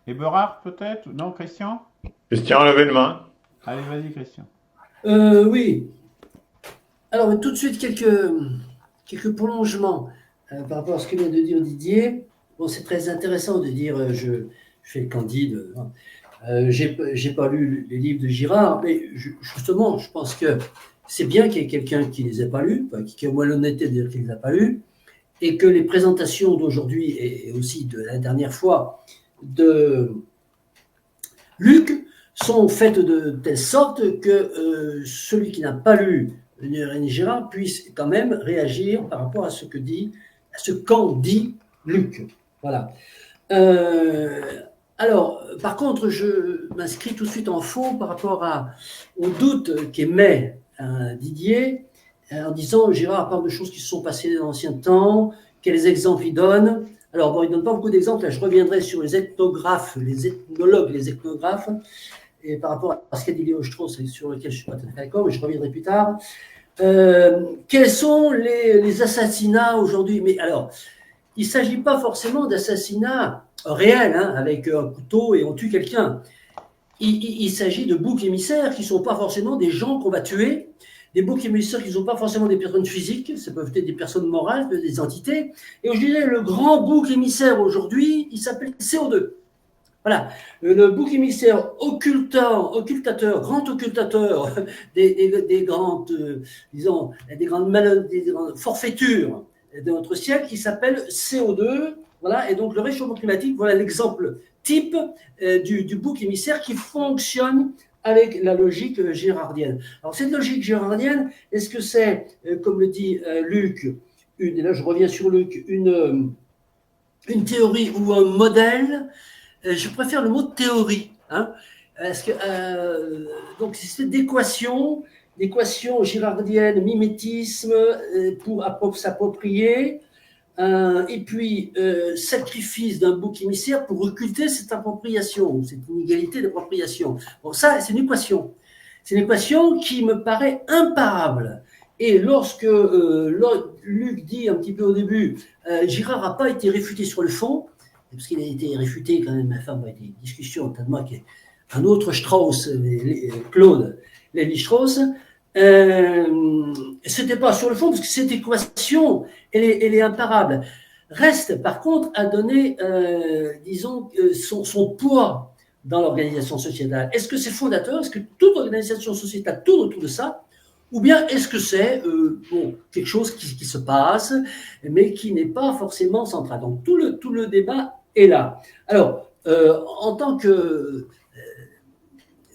Eberhard peut-être? Non, Christian? Christian, levez le main. Allez, vas-y, Christian. Oui. Alors, tout de suite, quelques prolongements par rapport à ce que vient de dire Didier. Bon, c'est très intéressant de dire je fais le candide. J'ai pas lu les livres de Girard, mais justement, je pense que c'est bien qu'il y ait quelqu'un qui les ait pas lus, qui a au moins l'honnêteté de dire qu'il les a pas lus, et que les présentations d'aujourd'hui et aussi de la dernière fois de Luc sont faites de telle sorte que celui qui n'a pas lu René Girard puisse quand même réagir par rapport à ce qu'en dit Luc. Voilà. Alors, par contre, je m'inscris tout de suite en faux par rapport au doute qu'émet Didier en disant Girard parle de choses qui se sont passées dans l'ancien temps, quels exemples il donne. Alors, bon, il ne donne pas beaucoup d'exemples, là je reviendrai sur les ethnographes, les ethnologues, les ethnographes, et par rapport à ce qu'a dit Léo Strauss, sur lequel je ne suis pas tout à fait d'accord, mais je reviendrai plus tard. Quels sont les assassinats aujourd'hui? Mais alors, il ne s'agit pas forcément d'assassinats réels, hein, avec un couteau et on tue quelqu'un. Il s'agit de boucs émissaires qui ne sont pas forcément des gens qu'on va tuer, des boucs émissaires qui ne sont pas forcément des personnes physiques, ça peut être des personnes morales, des entités. Et je dirais, le grand bouc émissaire aujourd'hui, il s'appelle CO2. Voilà, le bouc émissaire occultateur, grand occultateur des grandes, disons, des grandes forfaitures de notre siècle, qui s'appelle CO2. Voilà, et donc le réchauffement climatique, voilà l'exemple type du bouc émissaire qui fonctionne avec la logique girardienne. Alors cette logique girardienne, est-ce que c'est, comme le dit Luc, et là je reviens sur Luc, une théorie ou un modèle? Je préfère le mot théorie, hein, parce que donc c'est d'équation girardienne, mimétisme pour s'approprier, et puis sacrifice d'un bouc émissaire pour occulter cette appropriation, cette inégalité d'appropriation. Bon, ça, c'est une équation. C'est une équation qui me paraît imparable. Et lorsque Luc dit un petit peu au début, Girard n'a pas été réfuté sur le fond, parce qu'il a été réfuté quand même, enfin, il y a des discussions tellement un autre Strauss, Claude Lévi-Strauss, c'était pas sur le fond, parce que cette équation, elle est imparable. Reste, par contre, à donner, disons, son poids dans l'organisation sociétale. Est-ce que c'est fondateur? Est-ce que toute organisation sociétale tourne autour de ça? Ou bien est-ce que c'est quelque chose qui se passe, mais qui n'est pas forcément central? Donc tout le débat est là. Alors, en tant que...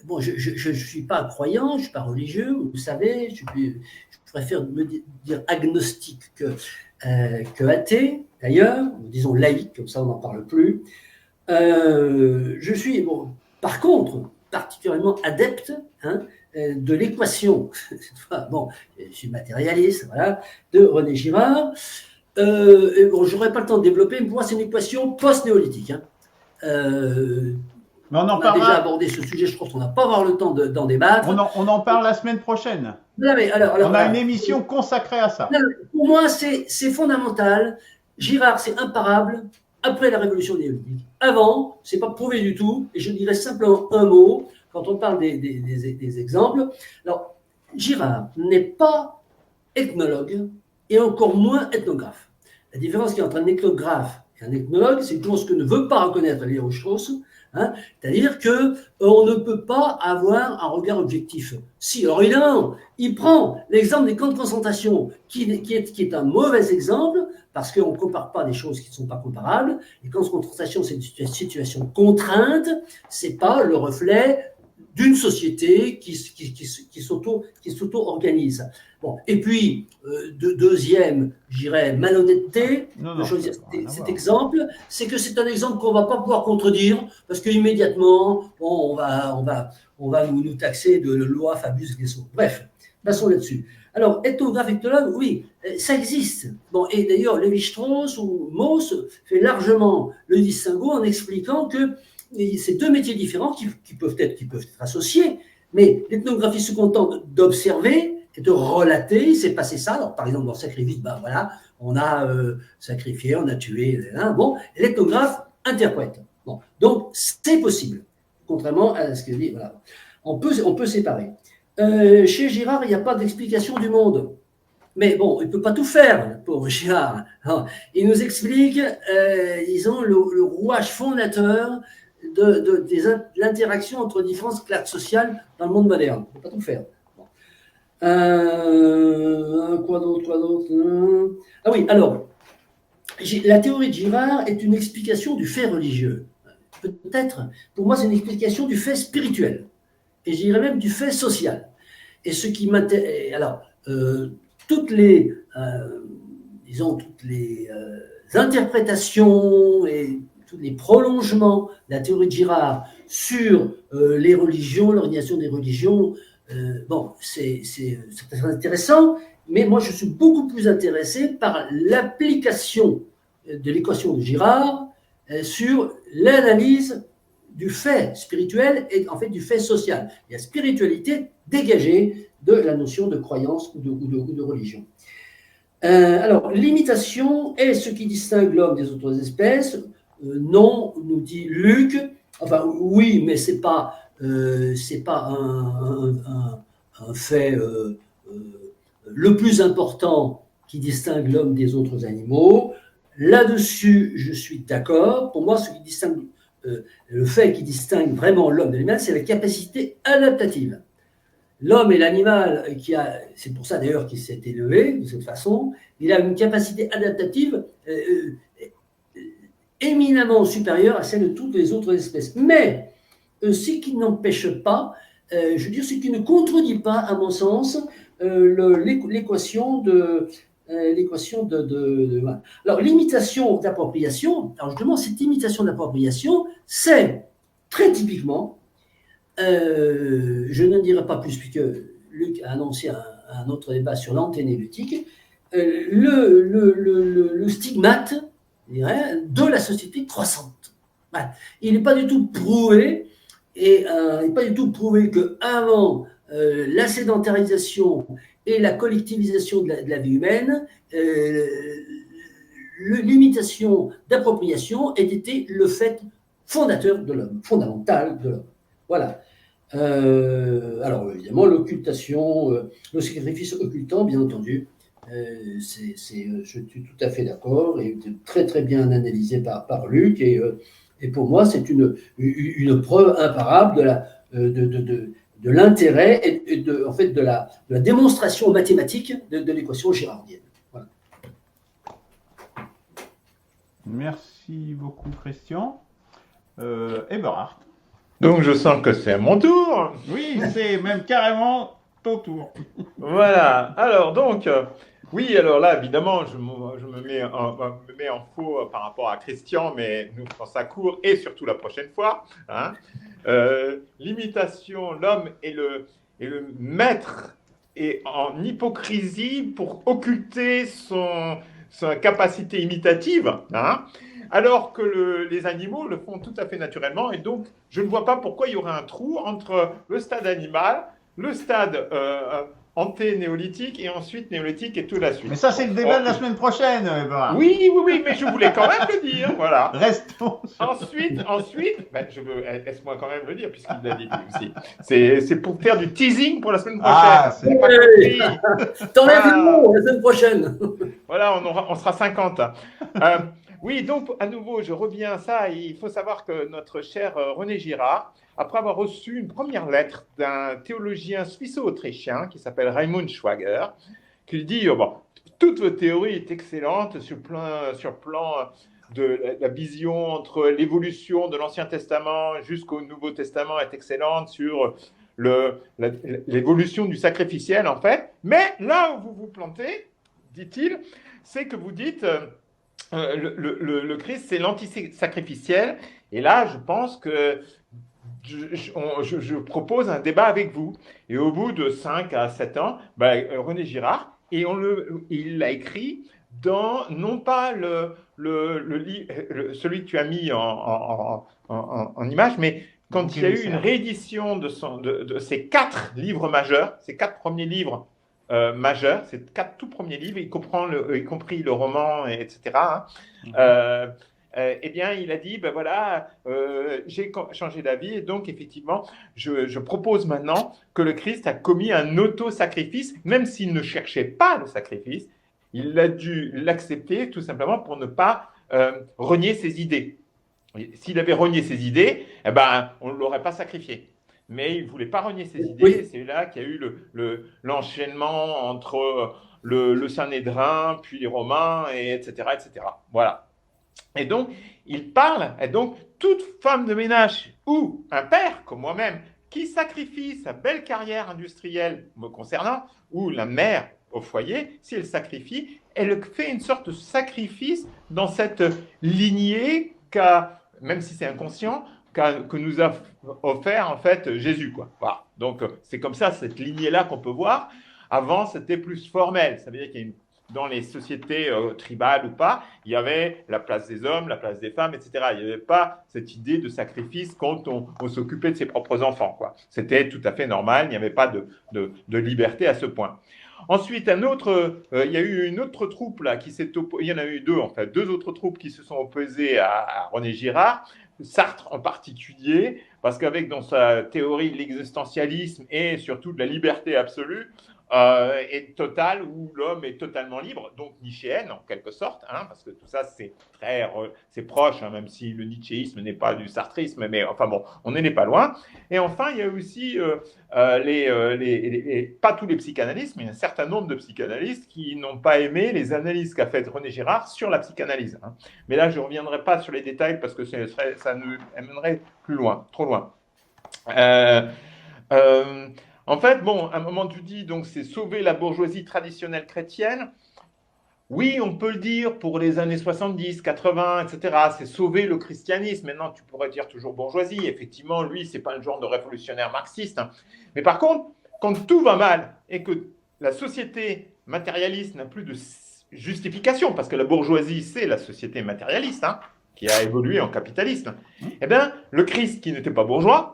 bon, je ne suis pas croyant, je ne suis pas religieux, vous savez, je préfère me dire agnostique que athée, d'ailleurs, disons laïque, comme ça on n'en parle plus. Je suis, bon, par contre, particulièrement adepte de l'équation, bon, je suis matérialiste, voilà, de René Girard. Bon, je n'aurai pas le temps de développer, mais pour moi, c'est une équation post-néolithique. Mais on a déjà abordé ce sujet, je pense qu'on n'a pas avoir le temps d'en débattre. On en parle la semaine prochaine. Non, mais on a une émission consacrée à ça. Non, pour moi, c'est fondamental. Girard, c'est imparable après la révolution néolithique. Avant, c'est pas prouvé du tout, et je dirais simplement un mot quand on parle des exemples. Alors, Girard n'est pas ethnologue et encore moins ethnographe. La différence qu'il y a entre un ethnographe et un ethnologue, c'est toujours ce que ne veut pas reconnaître Lévi-Strauss. C'est-à-dire qu'on ne peut pas avoir un regard objectif. Si, alors évidemment, il prend l'exemple des camps de concentration, qui est un mauvais exemple, parce qu'on ne compare pas des choses qui ne sont pas comparables. Les camps de concentration, c'est une situation contrainte, ce n'est pas le reflet d'une société qui s'auto-organise. Bon. Et puis, deuxième, je dirais, malhonnêteté de choisir cet exemple, c'est que c'est un exemple qu'on ne va pas pouvoir contredire, parce qu'immédiatement, bon, on va nous taxer de loi Fabius Guessot. Bref, passons là-dessus. Alors, ethnographe, ethnologue, oui, ça existe. Bon, et d'ailleurs, Lévi-Strauss ou Mauss fait largement le distinguo en expliquant que c'est deux métiers différents qui peuvent être associés, mais l'ethnographie se contente d'observer et de relater, il s'est passé ça. Alors, par exemple, dans Sacrifice, ben voilà, on a sacrifié, on a tué, bon, l'ethnographe interprète. Bon, donc, c'est possible, contrairement à ce que je dis, voilà. On peut séparer. Chez Girard, il n'y a pas d'explication du monde. Mais bon, il ne peut pas tout faire, pauvre Girard. Il nous explique, disons, le rouage fondateur de l'interaction entre différentes classes sociales dans le monde moderne. Il ne peut pas tout faire. Bon. Quoi d'autre Ah oui, alors, la théorie de Girard est une explication du fait religieux. Peut-être, pour moi, c'est une explication du fait spirituel. Et je dirais même du fait social. Et ce qui m'intéresse... Alors, toutes les interprétations et tous les prolongements de la théorie de Girard sur les religions, l'organisation des religions, bon, c'est très intéressant, mais moi je suis beaucoup plus intéressé par l'application de l'équation de Girard sur l'analyse du fait spirituel et en fait du fait social. Il y a spiritualité dégagée de la notion de croyance ou de religion. Alors, l'imitation est ce qui distingue l'homme des autres espèces. Non, nous dit Luc. Enfin, oui, mais c'est pas un fait le plus important qui distingue l'homme des autres animaux. Là-dessus, je suis d'accord. Pour moi, ce qui distingue le fait qui distingue vraiment l'homme de l'animal, c'est la capacité adaptative. L'homme et l'animal, c'est pour ça d'ailleurs qu'il s'est élevé de cette façon, il a une capacité adaptative éminemment supérieure à celle de toutes les autres espèces. Mais ce qui n'empêche pas, je veux dire, ce qui ne contredit pas, à mon sens, l'équation de... voilà. Alors, l'imitation d'appropriation, alors justement, cette imitation d'appropriation, c'est très typiquement, je ne dirai pas plus, puisque Luc a annoncé un autre débat sur l'anténélutique, le stigmate, je dirais, de la société croissante. Voilà. Il n'est pas du tout prouvé, qu'avant la sédentarisation et la collectivisation de la vie humaine, l'imitation d'appropriation ait été le fait fondateur de l'homme, fondamental de l'homme. Voilà. Alors, évidemment, l'occultation, le sacrifice occultant, bien entendu, je suis tout à fait d'accord, et très très bien analysé par Luc, et pour moi, c'est une preuve imparable de l'intérêt et en fait, de la démonstration mathématique de l'équation girardienne. Voilà. Merci beaucoup, Christian. Eberhard. Donc je sens que c'est à mon tour. Oui, c'est même carrément ton tour. Voilà. Alors donc, oui, alors là, évidemment, je me mets en faux par rapport à Christian, mais nous ferons ça court et surtout la prochaine fois. Hein. L'imitation, l'homme est le maître et en hypocrisie pour occulter sa capacité imitative. Hein. Alors que les animaux le font tout à fait naturellement. Et donc, je ne vois pas pourquoi il y aurait un trou entre le stade animal, le stade anté-néolithique et ensuite néolithique et tout la suite. Mais ça, c'est le débat de la semaine prochaine, Eberhard. Oui, mais je voulais quand même le dire, voilà. Restons. Ensuite, laisse-moi quand même le dire, puisqu'il l'a dit aussi. C'est pour faire du teasing pour la semaine prochaine. Ah, Vous n'avez pas compris. T'enlèves Ah. le mot la semaine prochaine. Voilà, on sera 50. Oui, donc à nouveau, je reviens à ça. Il faut savoir que notre cher René Girard, après avoir reçu une première lettre d'un théologien suisse-autrichien qui s'appelle Raimund Schwager, qui lui dit toute votre théorie est excellente sur plan de la vision entre l'évolution de l'Ancien Testament jusqu'au Nouveau Testament est excellente sur l'évolution du sacrificiel en fait. Mais là où vous vous plantez, dit-il, c'est que vous dites le Christ c'est l'anti-sacrificiel. Et là, je pense que je propose un débat avec vous. Et au bout de 5 à 7 ans, René Girard, et il l'a écrit dans, non pas celui que tu as mis en image, mais quand il y a eu une réédition de ces 4 livres majeurs, ces 4 premiers livres majeurs, ces 4 tout premiers livres, y compris le roman, etc., hein, eh bien, il a dit, j'ai changé d'avis et donc, effectivement, je propose maintenant que le Christ a commis un auto-sacrifice, même s'il ne cherchait pas le sacrifice, il a dû l'accepter tout simplement pour ne pas renier ses idées. S'il avait renié ses idées, on ne l'aurait pas sacrifié. Mais il ne voulait pas renier ses idées, et c'est là qu'il y a eu l'enchaînement entre le Sanhédrin, puis les Romains, etc., etc. Voilà. Et donc, il parle, et donc, toute femme de ménage ou un père, comme moi-même, qui sacrifie sa belle carrière industrielle me concernant, ou la mère au foyer, si elle sacrifie, elle fait une sorte de sacrifice dans cette lignée même si c'est inconscient, que nous a offert en fait Jésus, quoi. Voilà. Donc, c'est comme ça, cette lignée-là qu'on peut voir. Avant, c'était plus formel. Ça veut dire qu'il y a dans les sociétés tribales ou pas, il y avait la place des hommes, la place des femmes, etc. Il n'y avait pas cette idée de sacrifice quand on s'occupait de ses propres enfants, quoi. C'était tout à fait normal, il n'y avait pas de liberté à ce point. Ensuite, il y a eu une autre troupe là qui s'est opposée. Il y en a eu 2 en fait, 2 autres troupes qui se sont opposées à René Girard, Sartre en particulier, parce qu'avec dans sa théorie de l'existentialisme et surtout de la liberté absolue, est totale, où l'homme est totalement libre, donc nietzschéenne en quelque sorte, hein, parce que tout ça c'est proche, hein, même si le nietzschéisme n'est pas du sartrisme, mais enfin bon, on n'en est pas loin. Et enfin, il y a aussi pas tous les psychanalystes, mais un certain nombre de psychanalystes qui n'ont pas aimé les analyses qu'a faites René Girard sur la psychanalyse. Hein. Mais là, je ne reviendrai pas sur les détails parce que ça nous amènerait plus loin, trop loin. En fait, à un moment, tu dis, donc, c'est sauver la bourgeoisie traditionnelle chrétienne. Oui, on peut le dire pour les années 70, 80, etc. C'est sauver le christianisme. Maintenant, tu pourrais dire toujours bourgeoisie. Effectivement, lui, c'est pas le genre de révolutionnaire marxiste. Hein. Mais par contre, quand tout va mal et que la société matérialiste n'a plus de justification, parce que la bourgeoisie, c'est la société matérialiste, hein, qui a évolué en capitalisme, eh bien, le Christ, qui n'était pas bourgeois,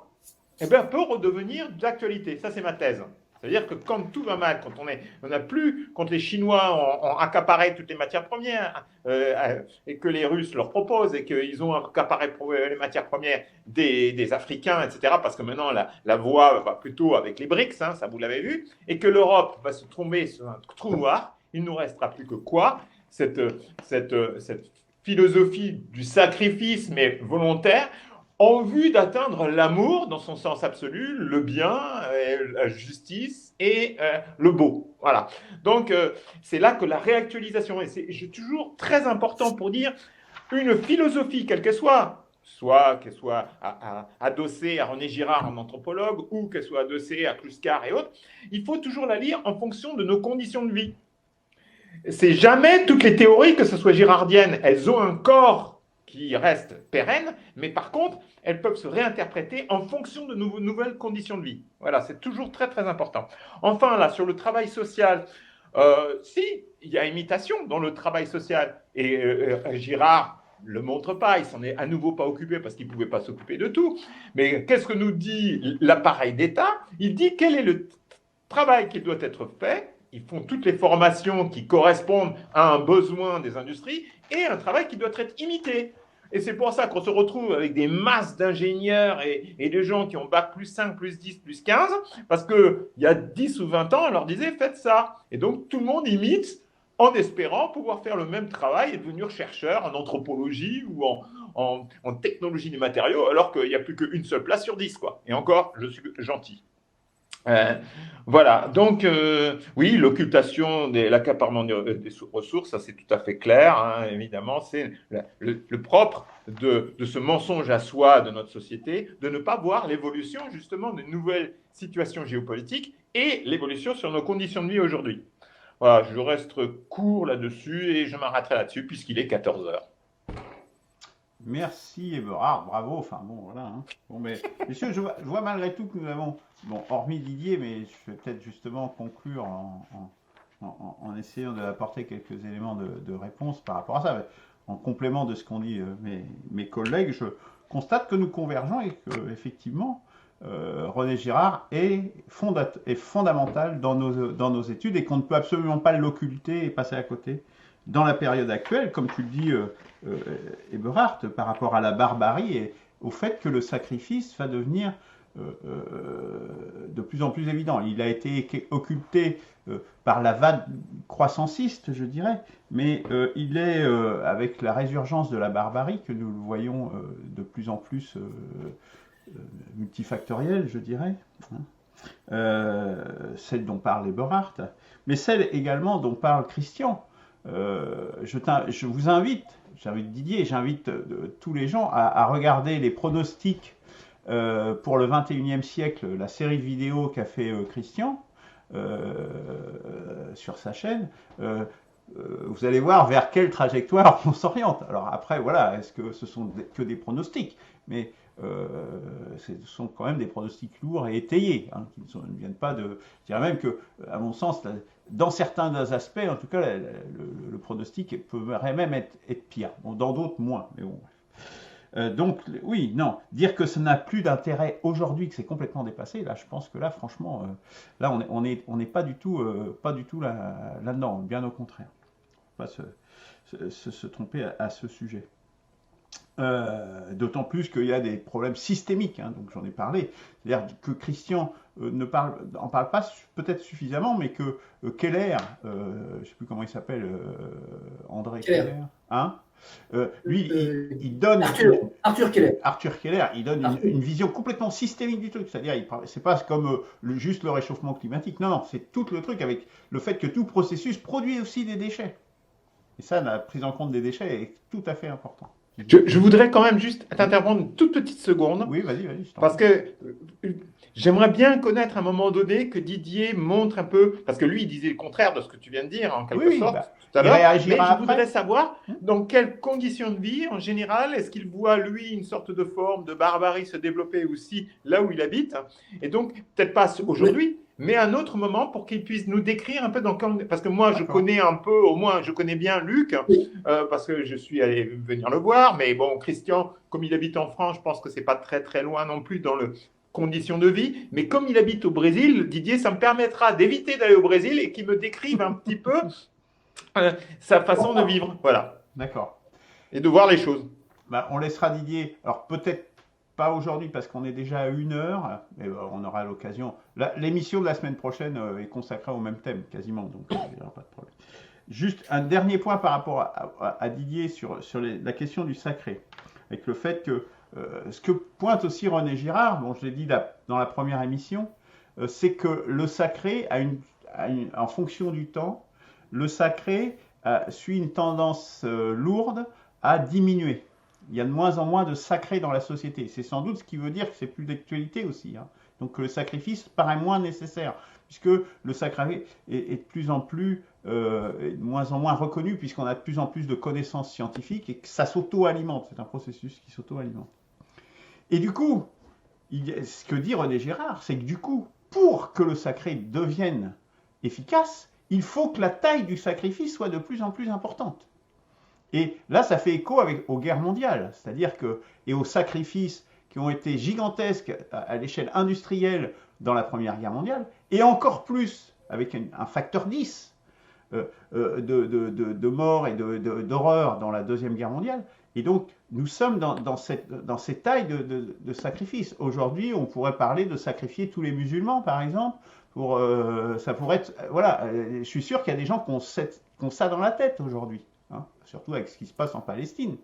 peut redevenir d'actualité. Ça, c'est ma thèse. C'est-à-dire que quand tout va mal, quand les Chinois ont accaparé toutes les matières premières et que les Russes leur proposent et qu'ils ont accaparé les matières premières des Africains, etc., parce que maintenant la voie va plutôt avec les BRICS, hein, ça vous l'avez vu, et que l'Europe va se tomber sur un trou noir, il ne nous restera plus que quoi? Cette philosophie du sacrifice, mais volontaire, en vue d'atteindre l'amour dans son sens absolu, le bien, la justice et le beau. Voilà. Donc, c'est là que la réactualisation, et c'est toujours très important pour dire une philosophie, quelle qu'elle soit qu'elle soit adossée à René Girard en anthropologue, ou qu'elle soit adossée à Kluskar et autres, il faut toujours la lire en fonction de nos conditions de vie. C'est jamais toutes les théories, que ce soit girardiennes, elles ont un corps qui reste pérenne, mais par contre, elles peuvent se réinterpréter en fonction de nouvelles conditions de vie. Voilà, c'est toujours très très important. Enfin, là, sur le travail social, si, il y a imitation dans le travail social, et Girard ne le montre pas, il s'en est à nouveau pas occupé parce qu'il ne pouvait pas s'occuper de tout, mais qu'est-ce que nous dit l'appareil d'État? Il dit quel est le travail qui doit être fait. Ils font toutes les formations qui correspondent à un besoin des industries et un travail qui doit être imité. Et c'est pour ça qu'on se retrouve avec des masses d'ingénieurs et de gens qui ont bac plus 5, plus 10, plus 15, parce qu'il y a 10 ou 20 ans, on leur disait « faites ça ». Et donc tout le monde imite en espérant pouvoir faire le même travail et devenir chercheur en anthropologie ou en technologie des matériaux, alors qu'il n'y a plus qu'une seule place sur 10, quoi. Et encore, je suis gentil. Voilà, donc oui, l'occultation, l'accaparement des ressources, ça c'est tout à fait clair, hein, évidemment, c'est le propre de ce mensonge à soi de notre société, de ne pas voir l'évolution justement de nouvelles situations géopolitiques et l'évolution sur nos conditions de vie aujourd'hui. Voilà, je reste court là-dessus et je m'arrêterai là-dessus puisqu'il est 14 heures. Merci Eberhard, bravo. Enfin bon, voilà. Hein. Bon, mais messieurs, je vois malgré tout que nous avons, bon, hormis Didier, mais je vais peut-être justement conclure en essayant d'apporter quelques éléments de réponse par rapport à ça. En complément de ce qu'ont dit mes collègues, je constate que nous convergeons et que effectivement, René Girard est fondamental dans nos études et qu'on ne peut absolument pas l'occulter et passer à côté. Dans la période actuelle, comme tu le dis, Eberhard, par rapport à la barbarie et au fait que le sacrifice va devenir de plus en plus évident. Il a été occulté par la vague croissanciste, je dirais, mais il est, avec la résurgence de la barbarie, que nous le voyons de plus en plus multifactorielle, je dirais, hein, celle dont parle Eberhard, mais celle également dont parle Christian. Je vous invite, j'invite Didier, j'invite tous les gens à regarder les pronostics pour le 21e siècle, la série de vidéos qu'a fait Christian sur sa chaîne. Vous allez voir vers quelle trajectoire on s'oriente. Alors après, voilà, est-ce que ce sont que des pronostics? Mais ce sont quand même des pronostics lourds et étayés, hein, qui ne viennent pas de... Je dirais même que, à mon sens, dans certains aspects, en tout cas, le pronostic peut même être pire. Bon, dans d'autres, moins. Mais bon. Donc, oui, non. Dire que ça n'a plus d'intérêt aujourd'hui, que c'est complètement dépassé, là, je pense que là, franchement, là, on n'est pas du tout là-dedans. Bien au contraire. Pas se tromper à ce sujet. D'autant plus qu'il y a des problèmes systémiques, hein, donc j'en ai parlé. C'est-à-dire que Christian n'en parle pas peut-être suffisamment, mais que Keller, je ne sais plus comment il s'appelle, André Keller, hein, lui, il donne... Arthur Keller. Arthur Keller, il donne une vision complètement systémique du truc. C'est-à-dire, c'est pas comme juste le réchauffement climatique. Non, non, c'est tout le truc avec le fait que tout processus produit aussi des déchets. Et ça, la prise en compte des déchets est tout à fait important. Je voudrais quand même juste t'interrompre une toute petite seconde. Oui, vas-y. Parce que j'aimerais bien connaître à un moment donné que Didier montre un peu, parce que lui, il disait le contraire de ce que tu viens de dire, en quelque sorte, tout à l'heure. Mais je voudrais savoir dans quelles conditions de vie, en général, est-ce qu'il voit, lui, une sorte de forme de barbarie se développer aussi là où il habite. Et donc, peut-être pas aujourd'hui, mais à un autre moment pour qu'il puisse nous décrire un peu parce que moi je connais un peu, au moins je connais bien Luc, parce que je suis allé venir le voir, mais bon, Christian, comme il habite en France, je pense que c'est pas très très loin non plus dans conditions de vie. Mais comme il habite au Brésil, Didier, ça me permettra d'éviter d'aller au Brésil et qu'il me décrive un petit peu sa façon de vivre. Voilà. D'accord. Et de voir les choses. Bah, on laissera Didier. Alors peut-être pas aujourd'hui parce qu'on est déjà à 1 heure. Mais on aura l'occasion. L'émission de la semaine prochaine est consacrée au même thème quasiment, donc il n'y aura pas de problème. Juste un dernier point par rapport à Didier sur la question du sacré, avec le fait que ce que pointe aussi René Girard, bon je l'ai dit dans la première émission, c'est que le sacré en fonction du temps, le sacré suit une tendance lourde à diminuer. Il y a de moins en moins de sacré dans la société. C'est sans doute ce qui veut dire que c'est plus d'actualité aussi, hein. Donc le sacrifice paraît moins nécessaire, puisque le sacré est de plus en plus, de moins en moins reconnu, puisqu'on a de plus en plus de connaissances scientifiques et que ça s'auto-alimente. C'est un processus qui s'auto-alimente. Et du coup, ce que dit René Girard, c'est que du coup, pour que le sacré devienne efficace, il faut que la taille du sacrifice soit de plus en plus importante. Et là, ça fait écho aux guerres mondiales, c'est-à-dire et aux sacrifices qui ont été gigantesques à l'échelle industrielle dans la Première Guerre mondiale, et encore plus avec un facteur 10 de morts et d'horreur dans la Deuxième Guerre mondiale. Et donc, nous sommes dans ces tailles de sacrifices. Aujourd'hui, on pourrait parler de sacrifier tous les musulmans, par exemple. Ça pourrait être... Voilà, je suis sûr qu'il y a des gens qui ont ça dans la tête aujourd'hui, hein, surtout avec ce qui se passe en Palestine.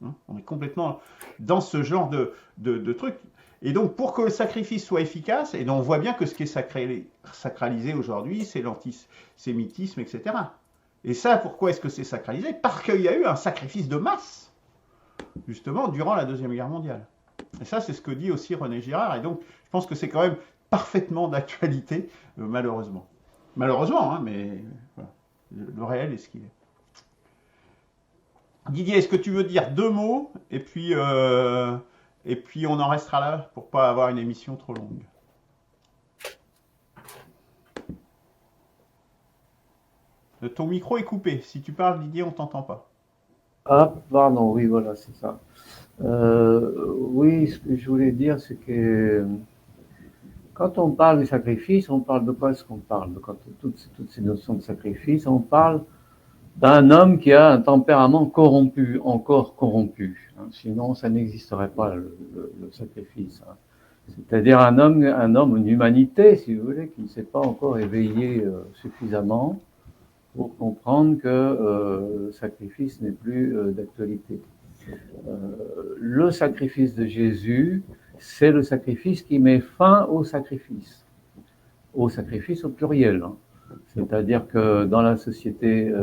Hein, on est complètement dans ce genre de truc. Et donc, pour que le sacrifice soit efficace, et donc on voit bien que ce qui est sacralisé aujourd'hui, c'est l'antisémitisme, etc. Et ça, pourquoi est-ce que c'est sacralisé? Parce qu'il y a eu un sacrifice de masse, justement, durant la Deuxième Guerre mondiale. Et ça, c'est ce que dit aussi René Girard. Et donc, je pense que c'est quand même parfaitement d'actualité, malheureusement. Malheureusement, hein, mais voilà, le réel est ce qu'il est. Didier, est-ce que tu veux dire 2 mots et puis on en restera là pour pas avoir une émission trop longue. Ton micro est coupé. Si tu parles, Didier, on t'entend pas. Ah, pardon, oui, voilà, c'est ça. Oui, ce que je voulais dire, c'est que quand on parle de sacrifice, on parle de quoi est-ce qu'on parle? Quand toutes ces notions de sacrifice, on parle d'un homme qui a un tempérament corrompu, encore corrompu. Hein, sinon, ça n'existerait pas le sacrifice. Hein. C'est-à-dire un homme, une humanité, si vous voulez, qui ne s'est pas encore éveillé suffisamment pour comprendre que le sacrifice n'est plus d'actualité. Le sacrifice de Jésus, c'est le sacrifice qui met fin au sacrifice au pluriel. Hein. C'est-à-dire que dans la société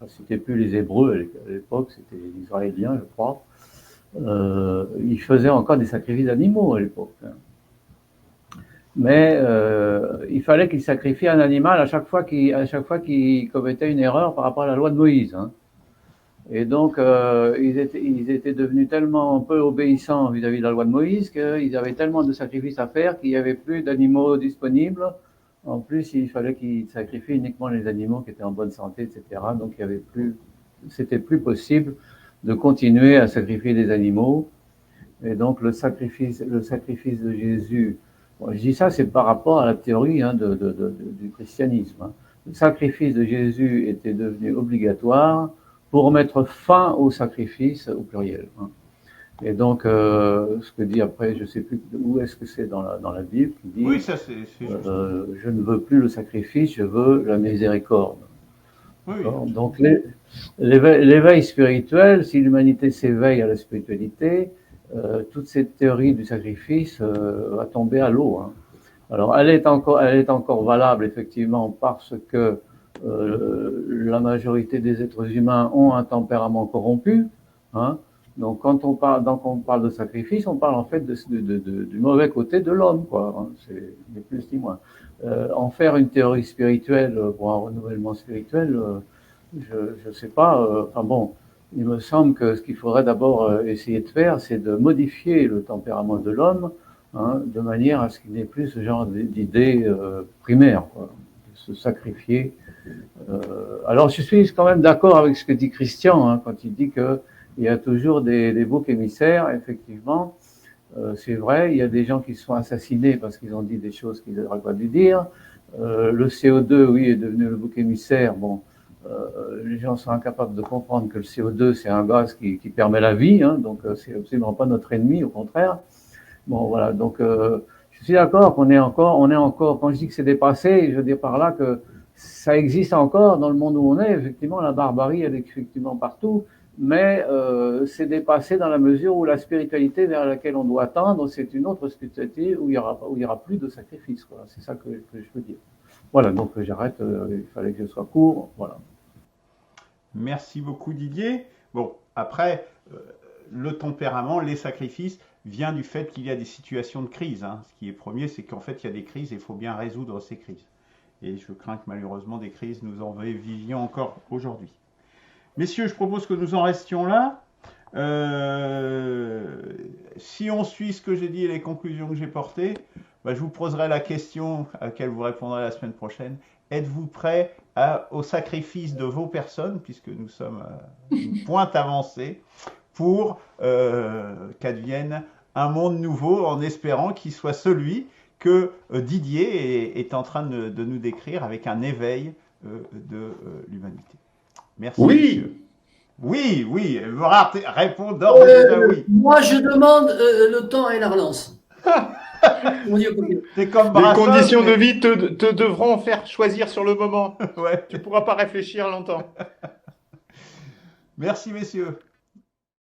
c'était plus les Hébreux à l'époque, c'était les Israéliens, je crois, ils faisaient encore des sacrifices d'animaux à l'époque. Hein. Mais il fallait qu'ils sacrifient un animal à chaque fois qu'ils commettaient une erreur par rapport à la loi de Moïse. Hein. Et donc, ils étaient devenus tellement peu obéissants vis-à-vis de la loi de Moïse qu'ils avaient tellement de sacrifices à faire qu'il n'y avait plus d'animaux disponibles. En plus, il fallait qu'ils sacrifient uniquement les animaux qui étaient en bonne santé, etc. Donc, c'était plus possible de continuer à sacrifier des animaux. Et donc, le sacrifice de Jésus, bon, je dis ça, c'est par rapport à la théorie du christianisme. Hein. Le sacrifice de Jésus était devenu obligatoire pour mettre fin au sacrifice au pluriel. Hein. Et donc, ce que dit après, je ne sais plus où est-ce que c'est dans la Bible, qui dit oui, ça c'est je ne veux plus le sacrifice, je veux la miséricorde. Oui. Donc, l'éveil spirituel, si l'humanité s'éveille à la spiritualité, toute cette théorie du sacrifice va tomber à l'eau. Hein. Alors, elle est encore valable, effectivement, parce que la majorité des êtres humains ont un tempérament corrompu. Hein. Donc, quand on parle de sacrifice, on parle en fait du mauvais côté de l'homme, quoi. Hein. C'est ni plus ni moins. En faire une théorie spirituelle pour un renouvellement spirituel, je sais pas. Enfin bon, il me semble que ce qu'il faudrait d'abord essayer de faire, c'est de modifier le tempérament de l'homme, hein, de manière à ce qu'il n'ait plus ce genre d'idée primaire, quoi, de se sacrifier. Alors, je suis quand même d'accord avec ce que dit Christian, hein, quand il dit que il y a toujours des boucs émissaires, effectivement. C'est vrai, il y a des gens qui se sont assassinés parce qu'ils ont dit des choses qu'ils n'auraient pas dû dire. Le CO2, oui, est devenu le bouc émissaire. Bon, les gens sont incapables de comprendre que le CO2, c'est un gaz qui permet la vie, hein, donc c'est absolument pas notre ennemi, au contraire. Bon, voilà, donc je suis d'accord qu'on est encore, quand je dis que c'est dépassé, je veux dire par là que ça existe encore dans le monde où on est. Effectivement, la barbarie, elle est effectivement partout, mais c'est dépassé dans la mesure où la spiritualité vers laquelle on doit tendre, c'est une autre spiritualité où il y aura plus de sacrifice. Voilà, c'est ça que je veux dire. Voilà, donc j'arrête. Il fallait que je sois court. Voilà. Merci beaucoup Didier. Bon, après, le tempérament, les sacrifices, vient du fait qu'il y a des situations de crise. Hein. Ce qui est premier, c'est qu'en fait, il y a des crises et il faut bien résoudre ces crises. Et je crains que malheureusement des crises, nous en vivions encore aujourd'hui. Messieurs, je propose que nous en restions là. Si on suit ce que j'ai dit et les conclusions que j'ai portées, je vous poserai la question à laquelle vous répondrez la semaine prochaine. Êtes-vous prêts au sacrifice de vos personnes, puisque nous sommes à une pointe avancée, pour qu'advienne un monde nouveau, en espérant qu'il soit celui que Didier est en train de nous décrire avec un éveil de l'humanité. Merci. Oui. Messieurs. Oui, oui, Murat répond d'ores et déjà oui. Moi, je demande le temps et la relance. C'est comme les conditions de vie te devront faire choisir sur le moment. Ouais. Tu ne pourras pas réfléchir longtemps. Merci, messieurs.